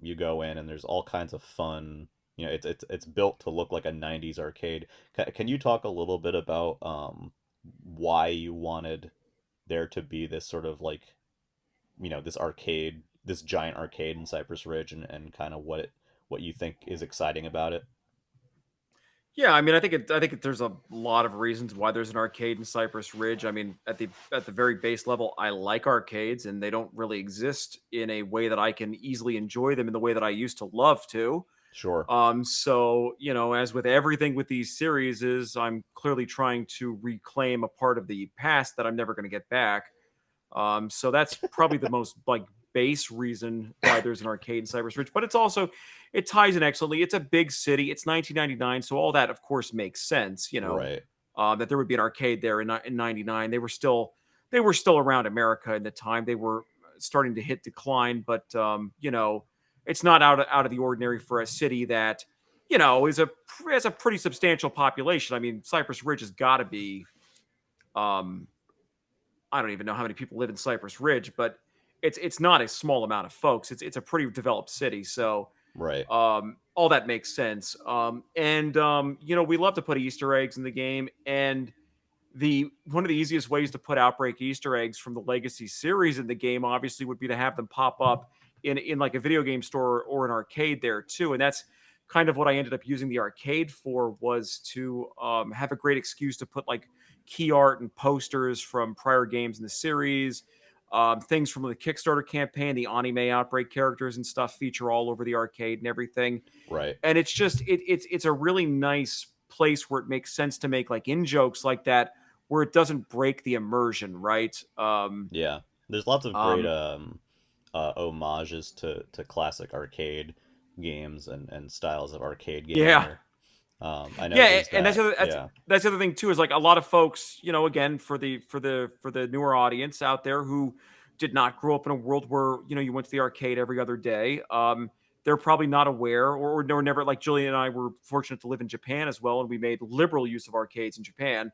you go in and there's all kinds of fun. It's built to look like a 90s arcade. Can you talk a little bit about why you wanted there to be this sort of like, this arcade, this giant arcade in Cypress Ridge, and kind of what you think is exciting about it? Yeah, I mean, I think there's a lot of reasons why there's an arcade in Cypress Ridge. I mean, at the very base level, I like arcades, and they don't really exist in a way that I can easily enjoy them in the way that I used to love to. Sure. So as with everything with these series, is I'm clearly trying to reclaim a part of the past that I'm never going to get back. So that's probably the most like base reason why there's an arcade in Cypress Ridge. But it's also it ties in excellently. It's a big city. It's 1999, so all that of course makes sense. Right. That there would be an arcade there in '99. They were still around America in the time. They were starting to hit decline, but it's not out of the ordinary for a city that is has a pretty substantial population. I mean, Cypress Ridge has got to be um, I don't even know how many people live in Cypress Ridge, but it's not a small amount of folks. It's a pretty developed city. So Right. All that makes sense. We love to put Easter eggs in the game, and the one of the easiest ways to put Outbreak Easter eggs from the Legacy series in the game, obviously, would be to have them pop up in like a video game store or an arcade there too. And that's kind of what I ended up using the arcade for, was to have a great excuse to put like key art and posters from prior games in the series. Things from the Kickstarter campaign, the anime Outbreak characters and stuff feature all over the arcade and everything. Right. And it's just it's a really nice place where it makes sense to make like in jokes like that, where it doesn't break the immersion, right? Yeah. There's lots of great Um, homages to classic arcade games and styles of arcade gaming yeah, there. I know yeah, there's and that. Yeah. that's the other thing too, is like a lot of folks, again, for the newer audience out there who did not grow up in a world where you went to the arcade every other day. They're probably not aware, or never, like Julian and I were fortunate to live in Japan as well, and we made liberal use of arcades in Japan.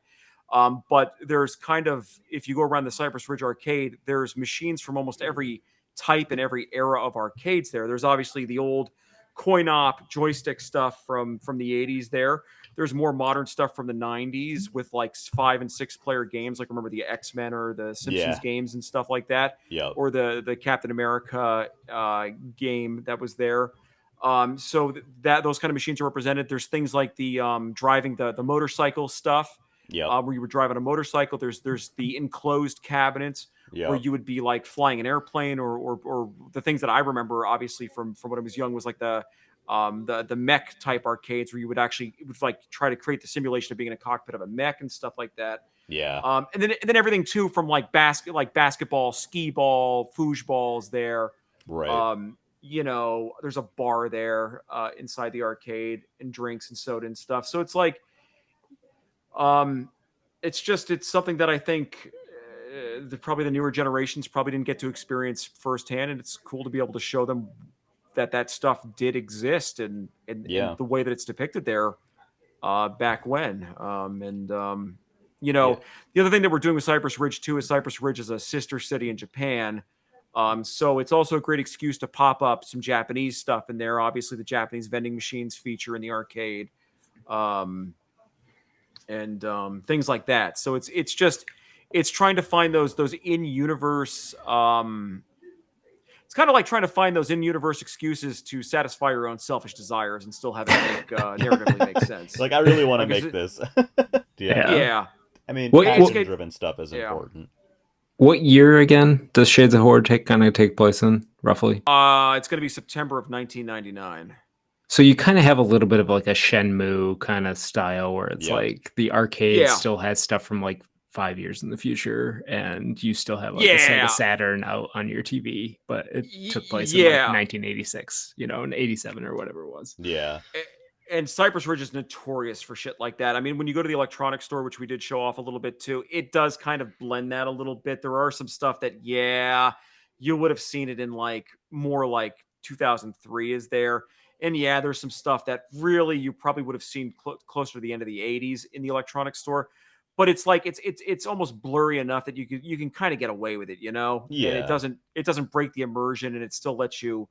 But there's kind of, if you go around the Cypress Ridge arcade, there's machines from almost every type and every era of arcades there. There's obviously the old coin-op joystick stuff from the 80s there. There's more modern stuff from the 90s with like 5 and 6 player games, like remember the X-Men or the Simpsons Yeah. games and stuff like that, Yep. or the Captain America game that was there. So that those kind of machines are represented. There's things like the driving the motorcycle stuff, Yep. where you would drive on a motorcycle. There's the enclosed cabinets where Yep. you would be like flying an airplane, or the things that I remember obviously from when I was young was like the mech type arcades, where you would actually, it would like try to create the simulation of being in a cockpit of a mech and stuff like that. Yeah. And then everything too, from like basketball, skee ball, foosballs there. Right. There's a bar there inside the arcade, and drinks and soda and stuff. So it's like, um, it's something that I think probably the newer generations probably didn't get to experience firsthand, and it's cool to be able to show them that stuff did exist, and Yeah. the way that it's depicted there back when. Yeah. The other thing that we're doing with Cypress Ridge too is Cypress Ridge is a sister city in Japan. So it's also a great excuse to pop up some Japanese stuff in there. Obviously, the Japanese vending machines feature in the arcade, um, and things like that. So it's trying to find those in universe. It's kind of like trying to find those in universe excuses to satisfy your own selfish desires and still have it make narratively make sense. Like, I really want to Like, is make it? this. Yeah. Yeah. Yeah, I mean, What, it's what passion good. driven stuff is Yeah. important. what year again does Shades of Horror kind of take place in, roughly? It's going to be September of 1999. So you kind of have a little bit of like a Shenmue kind of style, where it's Yep. like the arcade Yeah. still has stuff from like 5 years in the future, and you still have like a Yeah. Sega Saturn out on your TV, but it took place in Yeah. like 1986, in 87 or whatever it was. Yeah. And Cypress Ridge is notorious for shit like that. I mean, when you go to the electronics store, which we did show off a little bit too, it does kind of blend that a little bit. There are some stuff that, yeah, you would have seen it in like more like 2003 is there. And yeah, there's some stuff that really you probably would have seen closer to the end of the 80s in the electronics store. But it's like it's almost blurry enough that you can kind of get away with it, and Yeah. it doesn't break the immersion, and it still lets you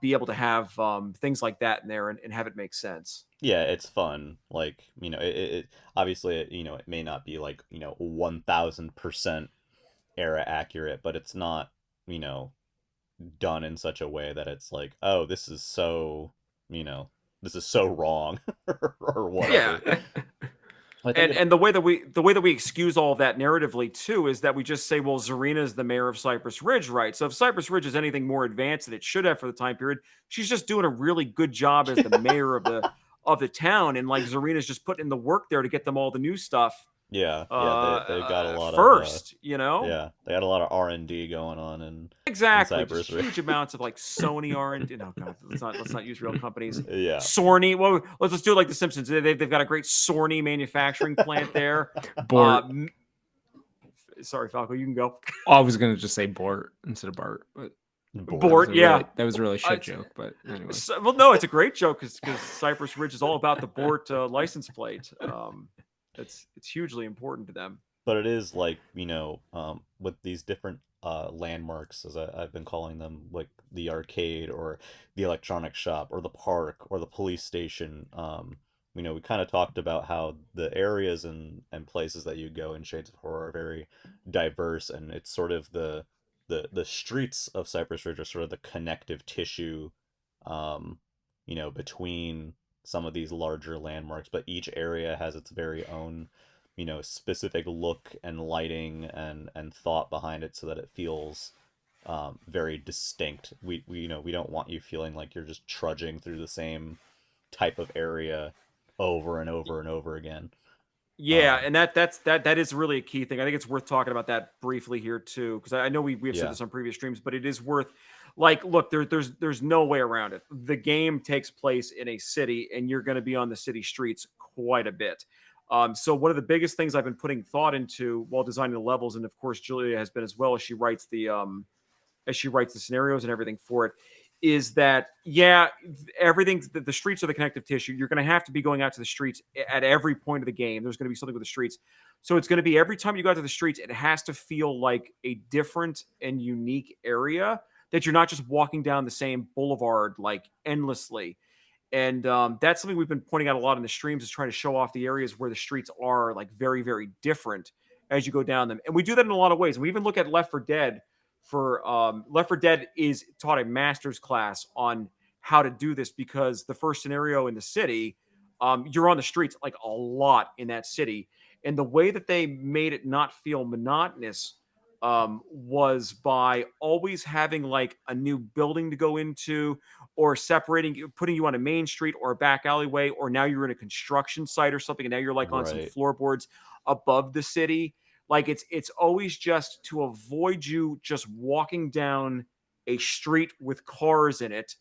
be able to have things like that in there, and have it make sense. Yeah, it's fun. Like, it obviously, it may not be like, 1000% era accurate, but it's not, done in such a way that it's like, oh, this is so wrong or whatever. Yeah. I think And the way that we excuse all of that narratively too is that we just say, well, Zarina is the mayor of Cypress Ridge, right? So if Cypress Ridge is anything more advanced than it should have for the time period, she's just doing a really good job as the mayor of the town, and like Zarina's just putting in the work there to get them all the new stuff yeah, they've got a lot of first, yeah, they got a lot of R&D going on in Exactly, Cypress just Ridge. huge amounts of like Sony R&D. No, God, let's not use real companies. Yeah. Sony. Well, let's do it like The Simpsons. They've got a great Sony manufacturing plant there. Bort. Sorry, Falco, you can go. I was gonna just say Bort instead of Bart, but Bort, yeah. that was a really shit joke. But anyway, Well, no, it's a great joke because Cypress Ridge is all about the Bort license plate. It's hugely important to them. But it is like, with these different landmarks, as I've been calling them, like the arcade or the electronic shop or the park or the police station. We kind of talked about how the areas and places that you go in Shades of Horror are very diverse, and it's sort of the streets of Cypress Ridge are sort of the connective tissue, um, between some of these larger landmarks, but each area has its very own, specific look and lighting and thought behind it so that it feels very distinct. We don't want you feeling like you're just trudging through the same type of area over and over and over again. Yeah, Um, and that is really a key thing. I think it's worth talking about that briefly here too, because I know we have said yeah, this on previous streams, but it is worth like look, there's no way around it. The game takes place in a city, and you're going to be on the city streets quite a bit. So one of the biggest things I've been putting thought into while designing the levels, and of course Julia has been as well as she writes the scenarios and everything for it, is that yeah, everything the streets are the connective tissue. You're going to have to be going out to the streets at every point of the game. There's going to be something with the streets, so it's going to be every time you go out to the streets, it has to feel like a different and unique area, that you're not just walking down the same boulevard like endlessly. And that's something we've been pointing out a lot in the streams, is trying to show off the areas where the streets are like very, very different as you go down them. And we do that in a lot of ways. We even look at Left 4 Dead. For Left 4 Dead is taught a master's class on how to do this, because the first scenario in the city, you're on the streets like a lot in that city, and the way that they made it not feel monotonous was by always having like a new building to go into, or separating you, putting you on a main street or a back alleyway, or now you're in a construction site or something, and now you're like on some right, floorboards above the city. Like it's always just to avoid you just walking down a street with cars in it,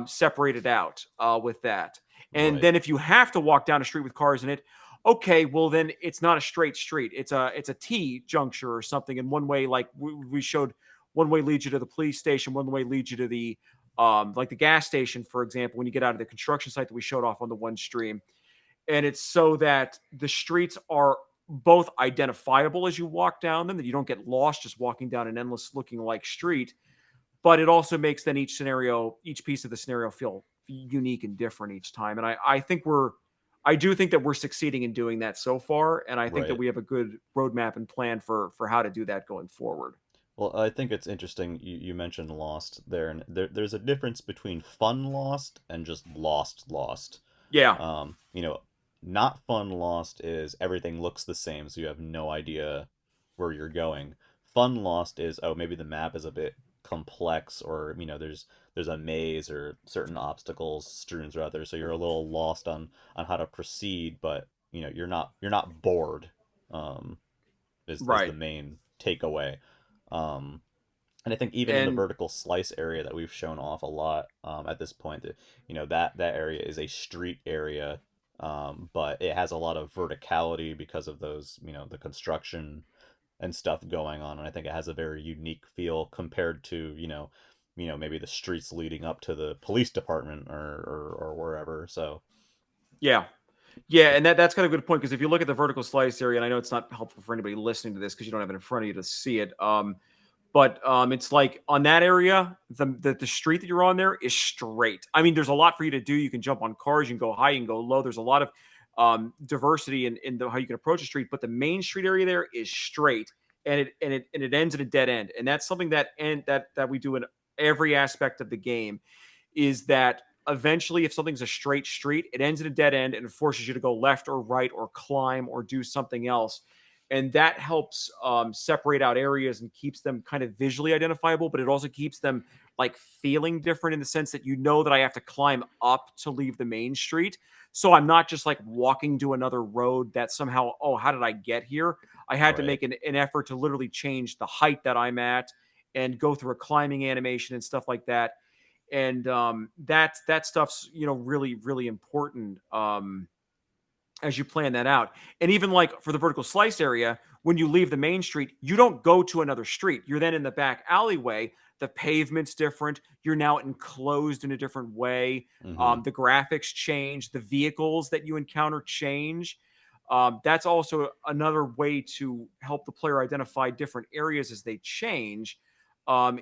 separated out with that. And right, then if you have to walk down a street with cars in it, okay, well then it's not a straight street. It's a T juncture or something. And one way, like we showed, one way leads you to the police station, one way leads you to the like the gas station, for example, when you get out of the construction site that we showed off on the one stream. And it's so that the streets are both identifiable as you walk down them, that you don't get lost just walking down an endless looking like street, but it also makes then each piece of the scenario feel unique and different each time. And I do think that we're succeeding in doing that so far, and I think that right. we have a good roadmap and plan for how to do that going forward. Well, I think it's interesting you mentioned Lost there, and there's a difference between fun Lost and just Lost. Yeah, Um, you know, Not fun Lost is everything looks the same, so you have no idea where you're going. Fun Lost is, oh, maybe the map is a bit complex, or there's a maze or certain obstacles strewn throughout there, so you're a little lost on how to proceed, but you're not bored. Is the right. main takeaway. Um, and I think even in the And vertical slice area that we've shown off a lot at this point, that area is a street area, but it has a lot of verticality because of those, the construction and stuff going on, and I think it has a very unique feel compared to, maybe the streets leading up to the police department or wherever. So yeah, yeah, and that's kind of a good point, because if you look at the vertical slice area, and I know it's not helpful for anybody listening to this because you don't have it in front of you to see it. But it's like on that area, the street that you're on there is straight. I mean, there's a lot for you to do. You can jump on cars, you can go high, you can go low. There's a lot of diversity in how you can approach a street. But the main street area there is straight, and it ends at a dead end. And that's something that we do in every aspect of the game, is that eventually, if something's a straight street, it ends at a dead end and it forces you to go left or right or climb or do something else. And that helps separate out areas and keeps them kind of visually identifiable, but it also keeps them like feeling different, in the sense that you know that I have to climb up to leave the main street. So I'm not just like walking to another road that somehow, oh, how did I get here? I had to right. make an effort to literally change the height that I'm at and go through a climbing animation and stuff like that. And that stuff's really, really important as you plan that out. And even like for the vertical slice area, when you leave the main street, you don't go to another street. You're then in the back alleyway. The pavement's different. You're now enclosed in a different way. Mm-hmm. The graphics change. The vehicles that you encounter change. That's also another way to help the player identify different areas as they change,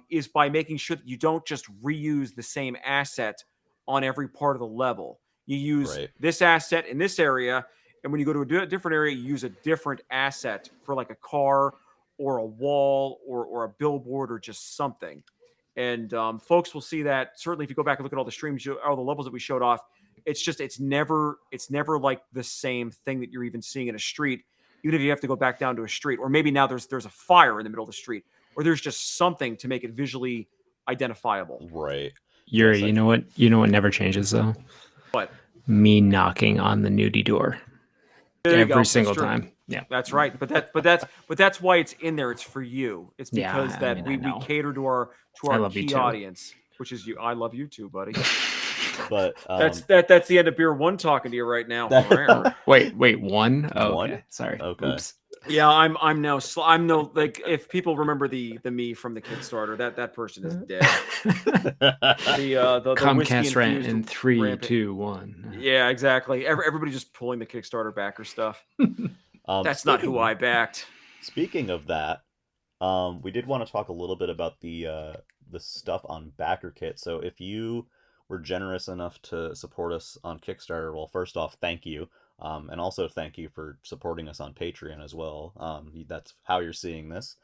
is by making sure that you don't just reuse the same asset on every part of the level. You use Right. this asset in this area, and when you go to a different area, you use a different asset for like a car or a wall or a billboard or just something. And folks will see that certainly if you go back and look at all the streams, all the levels that we showed off. It's never like the same thing that you're even seeing in a street, even if you have to go back down to a street, or maybe now there's a fire in the middle of the street, or there's just something to make it visually identifiable. Right. Yuri, Yes, I, you know what never changes though? But Me knocking on the nudie door there you every go. That's single true. time. Yeah. That's right. But that's why it's in there. It's for you. It's Yeah, because I that mean, I we know. cater to our I love you key too. audience, which is you. I love you too, buddy. but That's the end of beer one talking to you right now. Oh, wait, one? Oh, one. okay. Sorry. Okay. Oops. Yeah, I'm now I'm no like if people remember the me from the Kickstarter, that person is dead. The whiskey Comcast rant infused in 3, rampant. 2, 1. Yeah, exactly. Everybody just pulling the Kickstarter backer stuff. That's not who I backed. Speaking of that, we did want to talk a little bit about the stuff on BackerKit. So if you were generous enough to support us on Kickstarter, well, first off, thank you. And also thank you for supporting us on Patreon as well. That's how you're seeing this.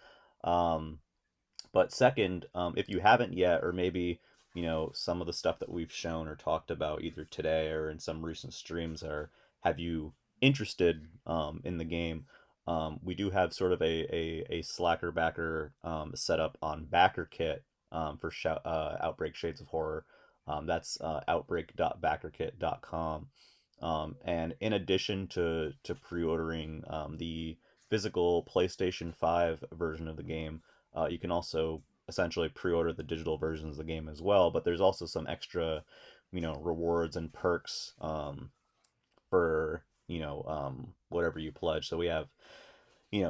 But second, if you haven't yet, or maybe, some of the stuff that we've shown or talked about either today or in some recent streams have you interested in the game, we do have sort of a Slacker backer set up on BackerKit for Outbreak Shades of Horror. That's outbreak.backerkit.com. And in addition to pre-ordering the physical PlayStation 5 version of the game, you can also essentially pre-order the digital versions of the game as well. But there's also some extra, rewards and perks for whatever you pledge. So we have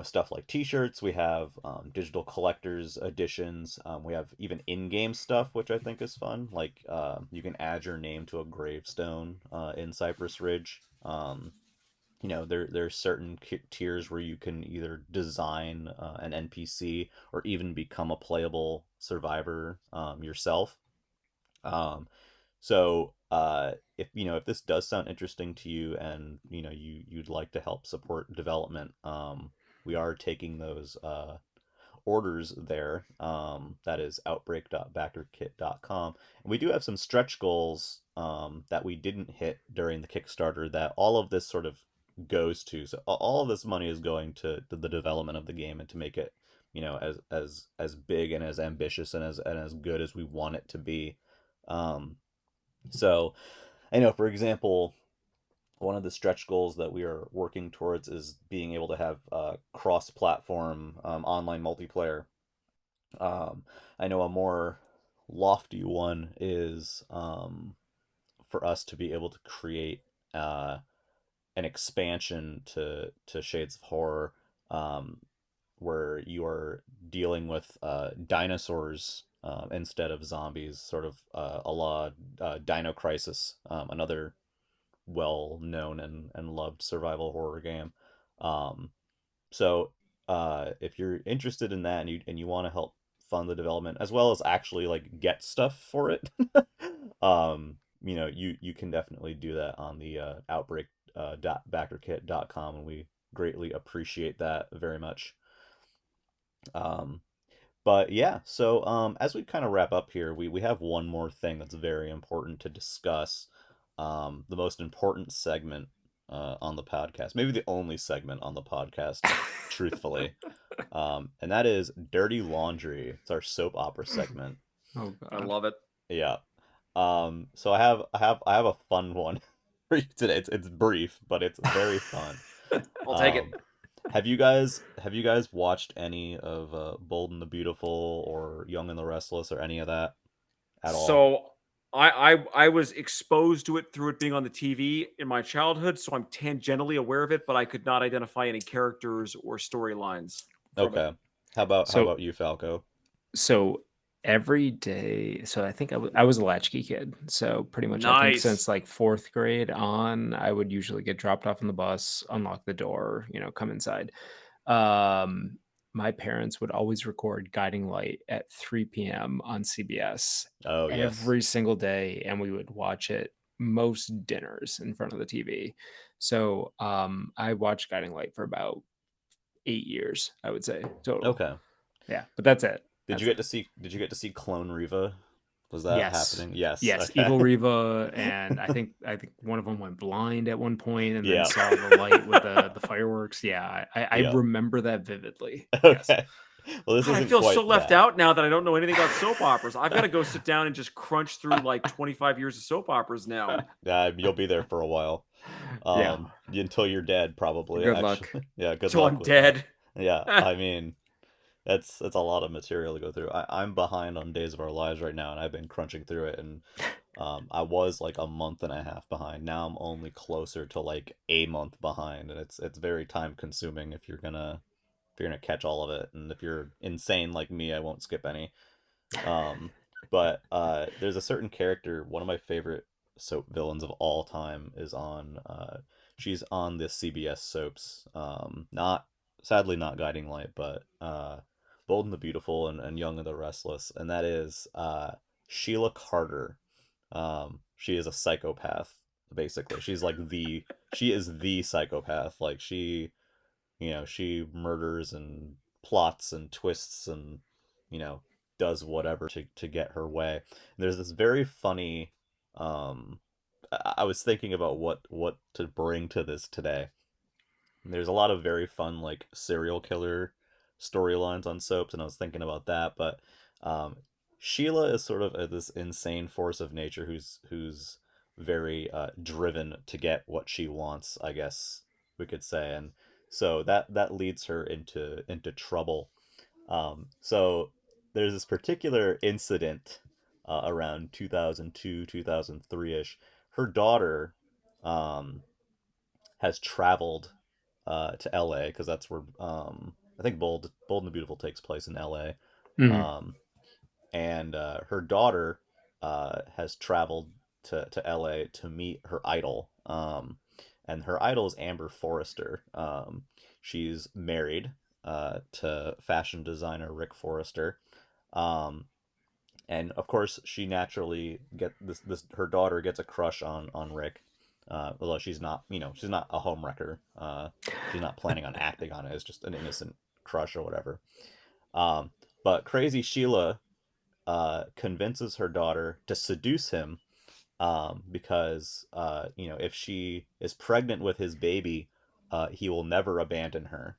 stuff like t-shirts, we have digital collectors editions, we have even in-game stuff, which I think is fun, like you can add your name to a gravestone in Cypress Ridge. There's certain tiers where you can either design an NPC or even become a playable survivor yourself. If this does sound interesting to you, and you'd like to help support development, we are taking those orders there. That is outbreak.backerkit.com. And we do have some stretch goals that we didn't hit during the Kickstarter that all of this sort of goes to. So all of this money is going to the development of the game and to make it, as big and as ambitious and as good as we want it to be. So I know, for example, one of the stretch goals that we are working towards is being able to have cross-platform online multiplayer. I know a more lofty one is for us to be able to create an expansion to Shades of Horror, where you are dealing with dinosaurs instead of zombies, sort of a la Dino Crisis, another well-known and loved survival horror game. So if you're interested in that and you want to help fund the development as well as actually like get stuff for it, you can definitely do that on the outbreak.backerkit.com, and we greatly appreciate that very much. But yeah, so as we kind of wrap up here, we have one more thing that's very important to discuss. The most important segment on the podcast, maybe the only segment on the podcast, truthfully. And that is Dirty Laundry. It's our soap opera segment. Oh God. I love it. Yeah. So I have a fun one for you today. It's brief, but it's very fun. I'll take it. Have you guys watched any of Bold and the Beautiful or Young and the Restless or any of that at all? So I was exposed to it through it being on the TV in my childhood, so I'm tangentially aware of it, but I could not identify any characters or storylines from it. Okay. How about So you, Falco? so Every day. So I think I was a latchkey kid. So pretty much, I think Nice. since like fourth grade on, I would usually get dropped off on the bus, unlock the door, come inside. Um, my parents would always record Guiding Light at 3 p.m. on CBS Oh yes. every single day, and we would watch it most dinners in front of the TV. So I watched Guiding Light for about 8 years, I would say total. Okay. Yeah, but that's it. Did you That's get it. to see? Did you get to see Clone Riva? Was that Yes. happening? Yes. Yes, Okay. Evil Reva, and I think one of them went blind at one point and then Yeah. saw the light with the fireworks. Yeah, I Yeah. remember that vividly. Yes. Okay. Well, this God, I isn't feel so quite left that. out now that I don't know anything about soap operas. I've got to go sit down and just crunch through like 25 years of soap operas now. You'll be there for a while. Yeah. Until you're dead, probably. Good luck. Actually, yeah. Good Till luck I'm with that. dead. Yeah. I mean, that's a lot of material to go through. I'm behind on Days of Our Lives right now, and I've been crunching through it, and I was like a month and a half behind. Now I'm only closer to like a month behind, and it's very time consuming if you're gonna catch all of it, and if you're insane like me, I won't skip any. Um, but there's a certain character, one of my favorite soap villains of all time is on. She's on the CBS soaps. Not sadly not Guiding Light, but Bold and the Beautiful and Young and the Restless, and that is Sheila Carter. She is a psychopath. Basically, she is the psychopath. Like she murders and plots and twists and you know does whatever to get her way. And there's this very funny I was thinking about what to bring to this today. And there's a lot of very fun like serial killer storylines on soaps, and I was thinking about that, but um Sheila is sort of this insane force of nature who's very driven to get what she wants, I guess we could say. And so that leads her into trouble. So there's this particular incident around 2002, 2003-ish. Her daughter um, has traveled to LA because that's where I think Bold and the Beautiful takes place in LA. Mhm. Um, and her daughter has traveled to LA to meet her idol. And her idol is Amber Forrester. She's married to fashion designer Rick Forrester. Um, and of course, she naturally get this her daughter gets a crush on Rick. Although she's not a homewrecker. She's not planning on acting on it. It's just an innocent crush or whatever. Um, but crazy Sheila convinces her daughter to seduce him because if she is pregnant with his baby, he will never abandon her.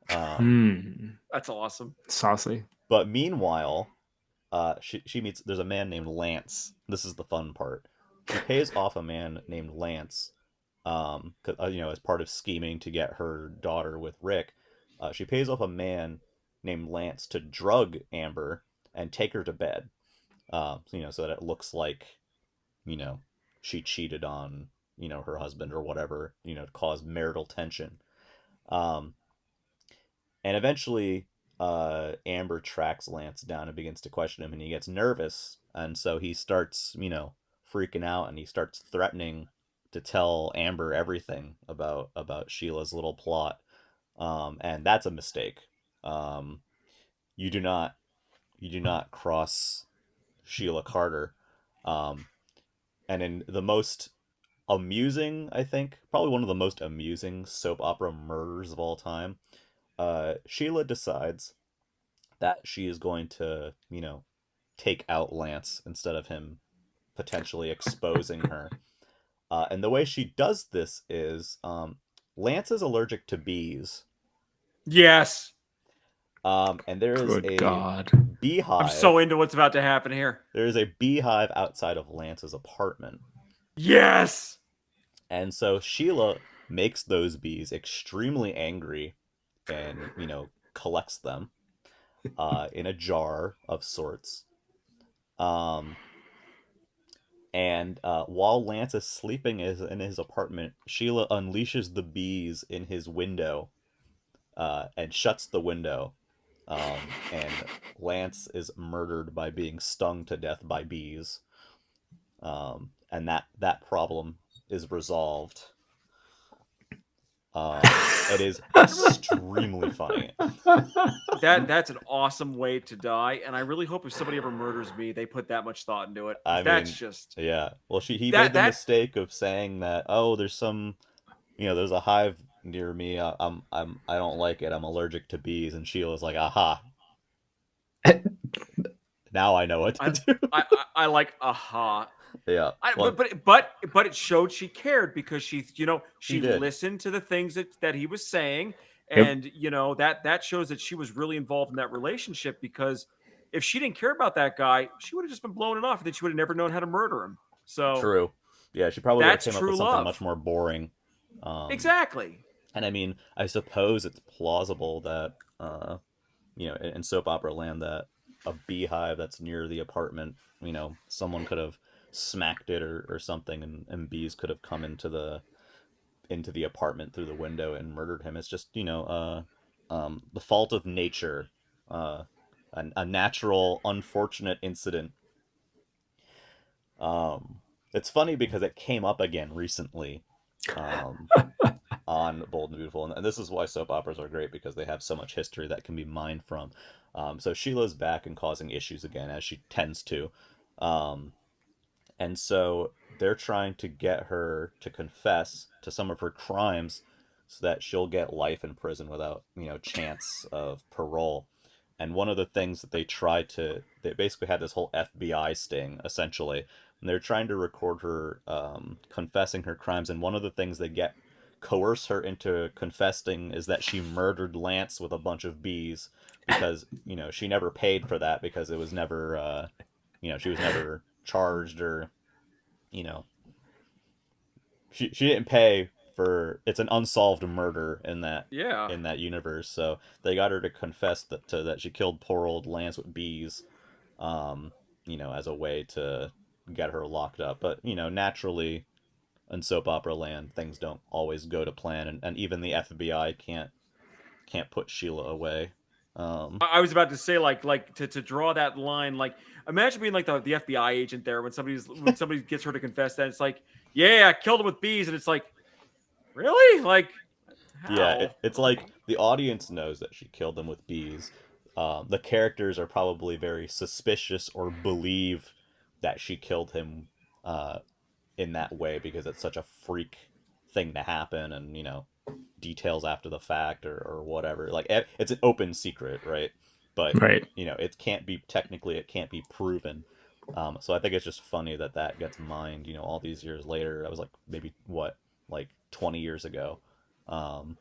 Um, Hmm. That's awesome. Saucy. but meanwhile, she meets there's a man named Lance. This is the fun part. She pays off a man named Lance, as part of scheming to get her daughter with Rick. She pays off a man named Lance to drug Amber and take her to bed. So that it looks like you know she cheated on her husband or whatever, to cause marital tension. Um, and eventually, Amber tracks Lance down and begins to question him, and he gets nervous, and so he starts, freaking out, and he starts threatening to tell Amber everything about Sheila's little plot. And that's a mistake. Um, you do not cross Sheila Carter. Um, and in the most amusing, I think, probably one of the most amusing soap opera murders of all time, Sheila decides that she is going to, take out Lance instead of him potentially exposing her. And the way she does this is Lance is allergic to bees. Yes. And there is Good a God. I'm so beehive. into what's about to happen here. There is a beehive outside of Lance's apartment. Yes. And so Sheila makes those bees extremely angry and, collects them in a jar of sorts. Um, and while Lance is sleeping in his apartment, Sheila unleashes the bees in his window and shuts the window. And Lance is murdered by being stung to death by bees. And that problem is resolved. It is extremely funny. That's an awesome way to die, and I really hope if somebody ever murders me, they put that much thought into it. I That's mean, just yeah. Well, he made that the that mistake of saying that, oh, there's a hive near me. I don't like it. I'm allergic to bees. And Sheila's like, aha, now I know what to I do. I like aha. Yeah. I, Well, but it showed she cared because she she did. listened to the things that he was saying, Yep. and that shows that she was really involved in that relationship, because if she didn't care about that guy, she would have just been blowing it off, and then she would have never known how to murder him. So True. Yeah, she probably would have that's came up with true something much love. more boring. Um, Exactly. and I mean, I suppose it's plausible that, in soap opera land, that a beehive that's near the apartment, someone could have smacked it or something, and bees could have come into the apartment through the window and murdered him. It's just, the fault of nature, uh, a natural, unfortunate incident. Um, it's funny because it came up again recently, um, on Bold and Beautiful, and this is why soap operas are great, because they have so much history that can be mined from. So Sheila's back and causing issues again, as she tends to. Um, and so they're trying to get her to confess to some of her crimes so that she'll get life in prison without, chance of parole. And one of the things that they basically had this whole FBI sting, essentially. And they're trying to record her confessing her crimes. And one of the things coerce her into confessing is that she murdered Lance with a bunch of bees, because, she never paid for that, because it was never, she was never charged, or, you know, she didn't pay for, it's an unsolved murder Yeah. in that universe. So they got her to confess that she killed poor old Lance with bees, um, as a way to get her locked up. But, naturally in soap opera land, things don't always go to plan, and even the FBI can't put Sheila away. I was about to say, like to draw that line, like imagine being like the FBI agent there when somebody gets her to confess that it's like, yeah, I killed him with bees, and it's like, really? Like, Yeah, how? it's like the audience knows that she killed them with bees. The characters are probably very suspicious or believe that she killed him, uh, in that way, because it's such a freak thing to happen, and, details after the fact, or whatever. Like, it's an open secret, right? But, Right. it can't be proven. So I think it's just funny that gets mined, all these years later. I was like, maybe what, like 20 years ago. Um,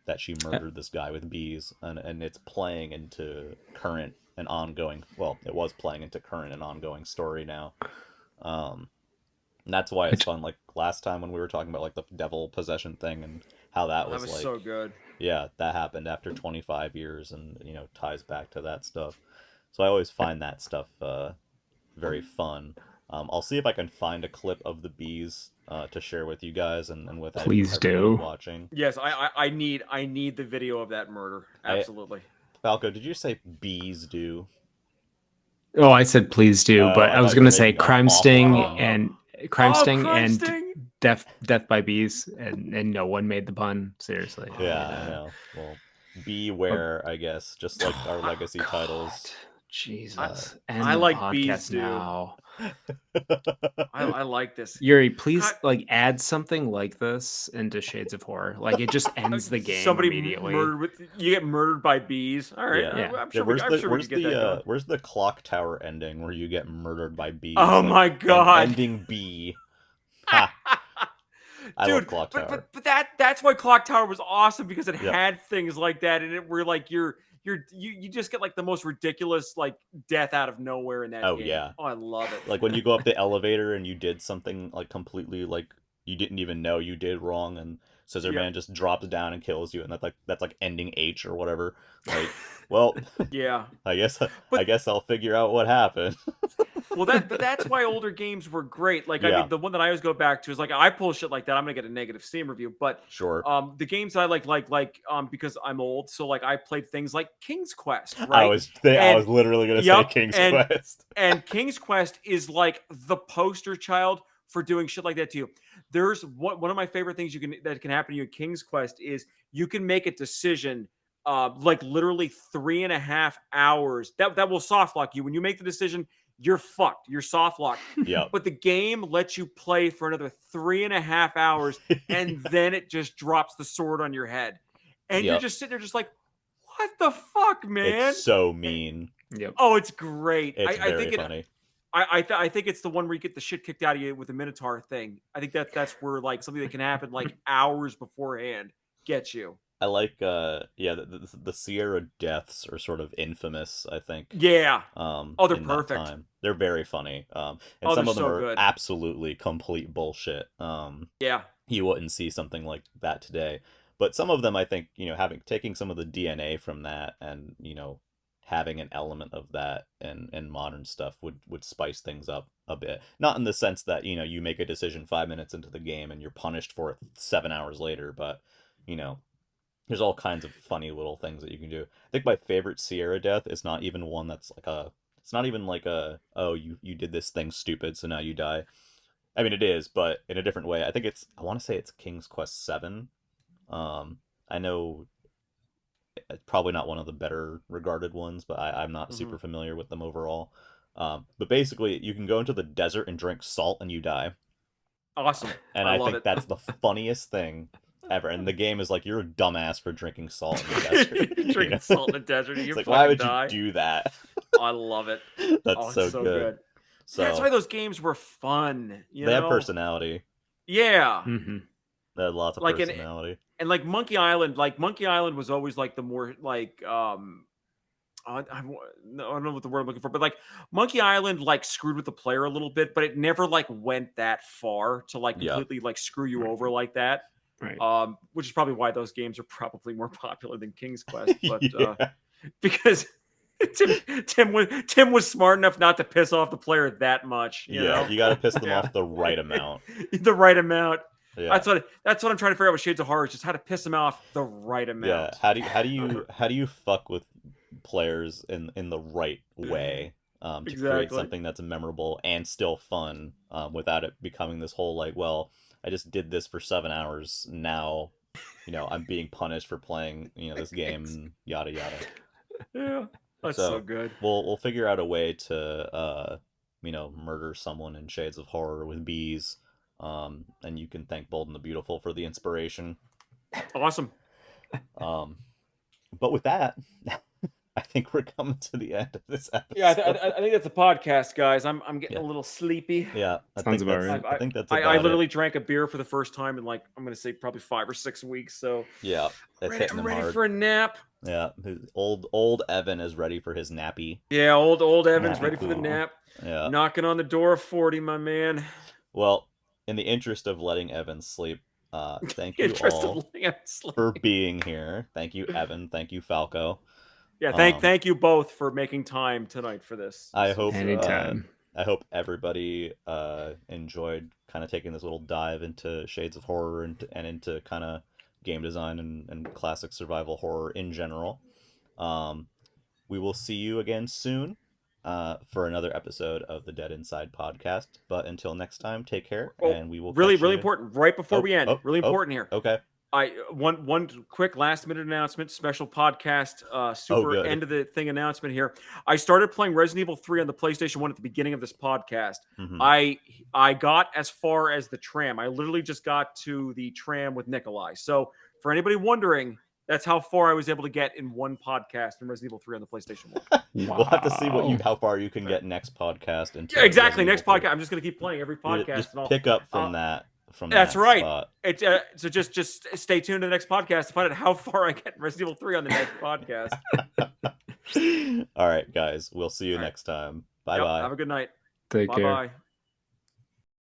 that she murdered this guy with bees, and it's playing into current and ongoing, well, it was playing into current and ongoing story now. um and that's why it's Which fun. Like last time when we were talking about like the devil possession thing, and how that Oh, that was was like, so good. yeah, that happened after 25 years, and, ties back to that stuff. So I always find that stuff very fun. I'll see if I can find a clip of the bees, to share with you guys, and with please everybody do. watching. Yes, I need the video of that murder. I Absolutely. Falco, did you say bees do? Oh, I said please do, Oh, but I I was thought you going were to say making an awful pun. Crime Oh, Sting crime and sting. death by bees, and no one made the pun. Seriously. Yeah, I Oh, know. Well, Oh, beware, I guess. Just like our oh, legacy God, titles. I Uh, Jesus, I end the like bees podcast do. now. I like this. Yuri, God, please like add something like this into Shades of Horror. Like it just ends the game somebody immediately. murdered with you get murdered by bees. All right, yeah. Yeah. Yeah, I'm sure we could get that going. where's the clock tower ending where you get murdered by bees? Oh Like, my and god. ending B. Ha! I love Dude, clock tower. but that's why Clock Tower was awesome, because it Yep. had things like that in it, where like you just get like the most ridiculous like death out of nowhere in that Oh game. yeah. Oh, I love it. Like when you go up the elevator and you did something like completely, like, you didn't even know you did wrong, and Scissor Yep. Man just drops down and kills you, and that's like ending H or whatever. Like, well, Yeah. I guess I But guess I'll figure out what happened. Well, but that's why older games were great. Like, I Yeah. mean, the one that I always go back to is like, I pull shit like that, I'm gonna get a negative Steam review. But Sure. the games I like, because I'm old, so like I played things like King's Quest, I right? was And literally gonna say yep, King's Quest. and King's Quest is like the poster child for doing shit like that to you. There's one of my favorite things that can happen to you in King's Quest is you can make a decision like literally 3.5 hours that will soft lock you. When you make the decision, you're fucked. You're soft locked. Yep. But the game lets you play for another 3.5 hours, and then it just drops the sword on your head, and you're Yep. just sitting there, just like, what the fuck, man? It's so mean. Yep. Oh, it's great. It's I very think funny. I think it's the one where you get the shit kicked out of you with the Minotaur thing. I think that's where like something that can happen like hours beforehand gets you. I like the Sierra deaths are sort of infamous, I think. Yeah. Oh, they're in perfect. That time. They're very funny. And Oh, some they're of them so are good. absolutely complete bullshit. Yeah. You wouldn't see something like that today. But some of them, I think, taking some of the DNA from that and, having an element of that in modern stuff would spice things up a bit. Not in the sense that, you make a decision 5 minutes into the game and you're punished for it 7 hours later, but, there's all kinds of funny little things that you can do. I think my favorite Sierra death is not even one that's like it's not even like oh, you did this thing stupid, so now you die. I mean, it is, but in a different way. I want to say it's King's Quest 7. I know it's probably not one of the better regarded ones, but I'm not super familiar with them overall. But basically, you can go into the desert and drink salt and you die. Awesome. And I I love think it. that's the funniest thing ever. And the game is like, you're a dumbass for drinking salt in the desert. Drinking salt in the desert, and you It's like, fucking why would die. you do that? I love it. That's so good. So that's why those games were fun. They had personality. Yeah. Mm-hmm. They had lots of personality. And like Monkey Island was always like the more like I don't know what the word I'm looking for, but like Monkey Island like screwed with the player a little bit, but it never like went that far to like completely like screw you over like that. Right. Which is probably why those games are probably more popular than King's Quest, but because Tim was smart enough not to piss off the player that much. You know? You got to piss them off the right amount. The right amount. Yeah. That's what I'm trying to figure out with Shades of Horror, is just how to piss them off the right amount. Yeah. How do you fuck with players in the right way to create something that's memorable and still fun without it becoming this whole like, well, I just did this for 7 hours, now I'm being punished for playing this game and yada yada. Yeah, that's so good. We'll figure out a way to murder someone in Shades of Horror with bees, and you can thank Bold and the Beautiful for the inspiration. Awesome. But with that, I think we're coming to the end of this episode. Yeah, I think that's a podcast, guys. I'm getting a little sleepy. Yeah, sounds about right. I think that's. I literally drank a beer for the first time in like, I'm gonna say probably 5 or 6 weeks. So yeah, that's hitting him hard. Ready for a nap. Yeah, old Evan is ready for his nappy. Yeah, old Evan's ready for the nap. Yeah, knocking on the door of 40, my man. Well, in the interest of letting Evan sleep, thank you all for being here. Thank you, Evan. Thank you, Falco. Yeah, thank you both for making time tonight for this. I hope anytime. I hope everybody enjoyed kind of taking this little dive into Shades of Horror and into kind of game design and classic survival horror in general. We will see you again soon for another episode of the Dead Inside podcast. But until next time, take care, and we will really important. Right before we end, really important here. Okay. One quick last minute announcement, special podcast, super end of the thing announcement here. I started playing Resident Evil 3 on the PlayStation 1 at the beginning of this podcast. Mm-hmm. I got as far as the tram. I literally just got to the tram with Nikolai. So for anybody wondering, that's how far I was able to get in one podcast in Resident Evil 3 on the PlayStation 1. Wow. We'll have to see how far you can get next podcast. Yeah, exactly. Next podcast. I'm just going to keep playing every podcast. Just pick up from that. That's right. Spot. So just stay tuned to the next podcast to find out how far I get in Resident Evil 3 on the next podcast. All right, guys. We'll see you next time. Bye-bye. Have a good night. Take care. Bye-bye.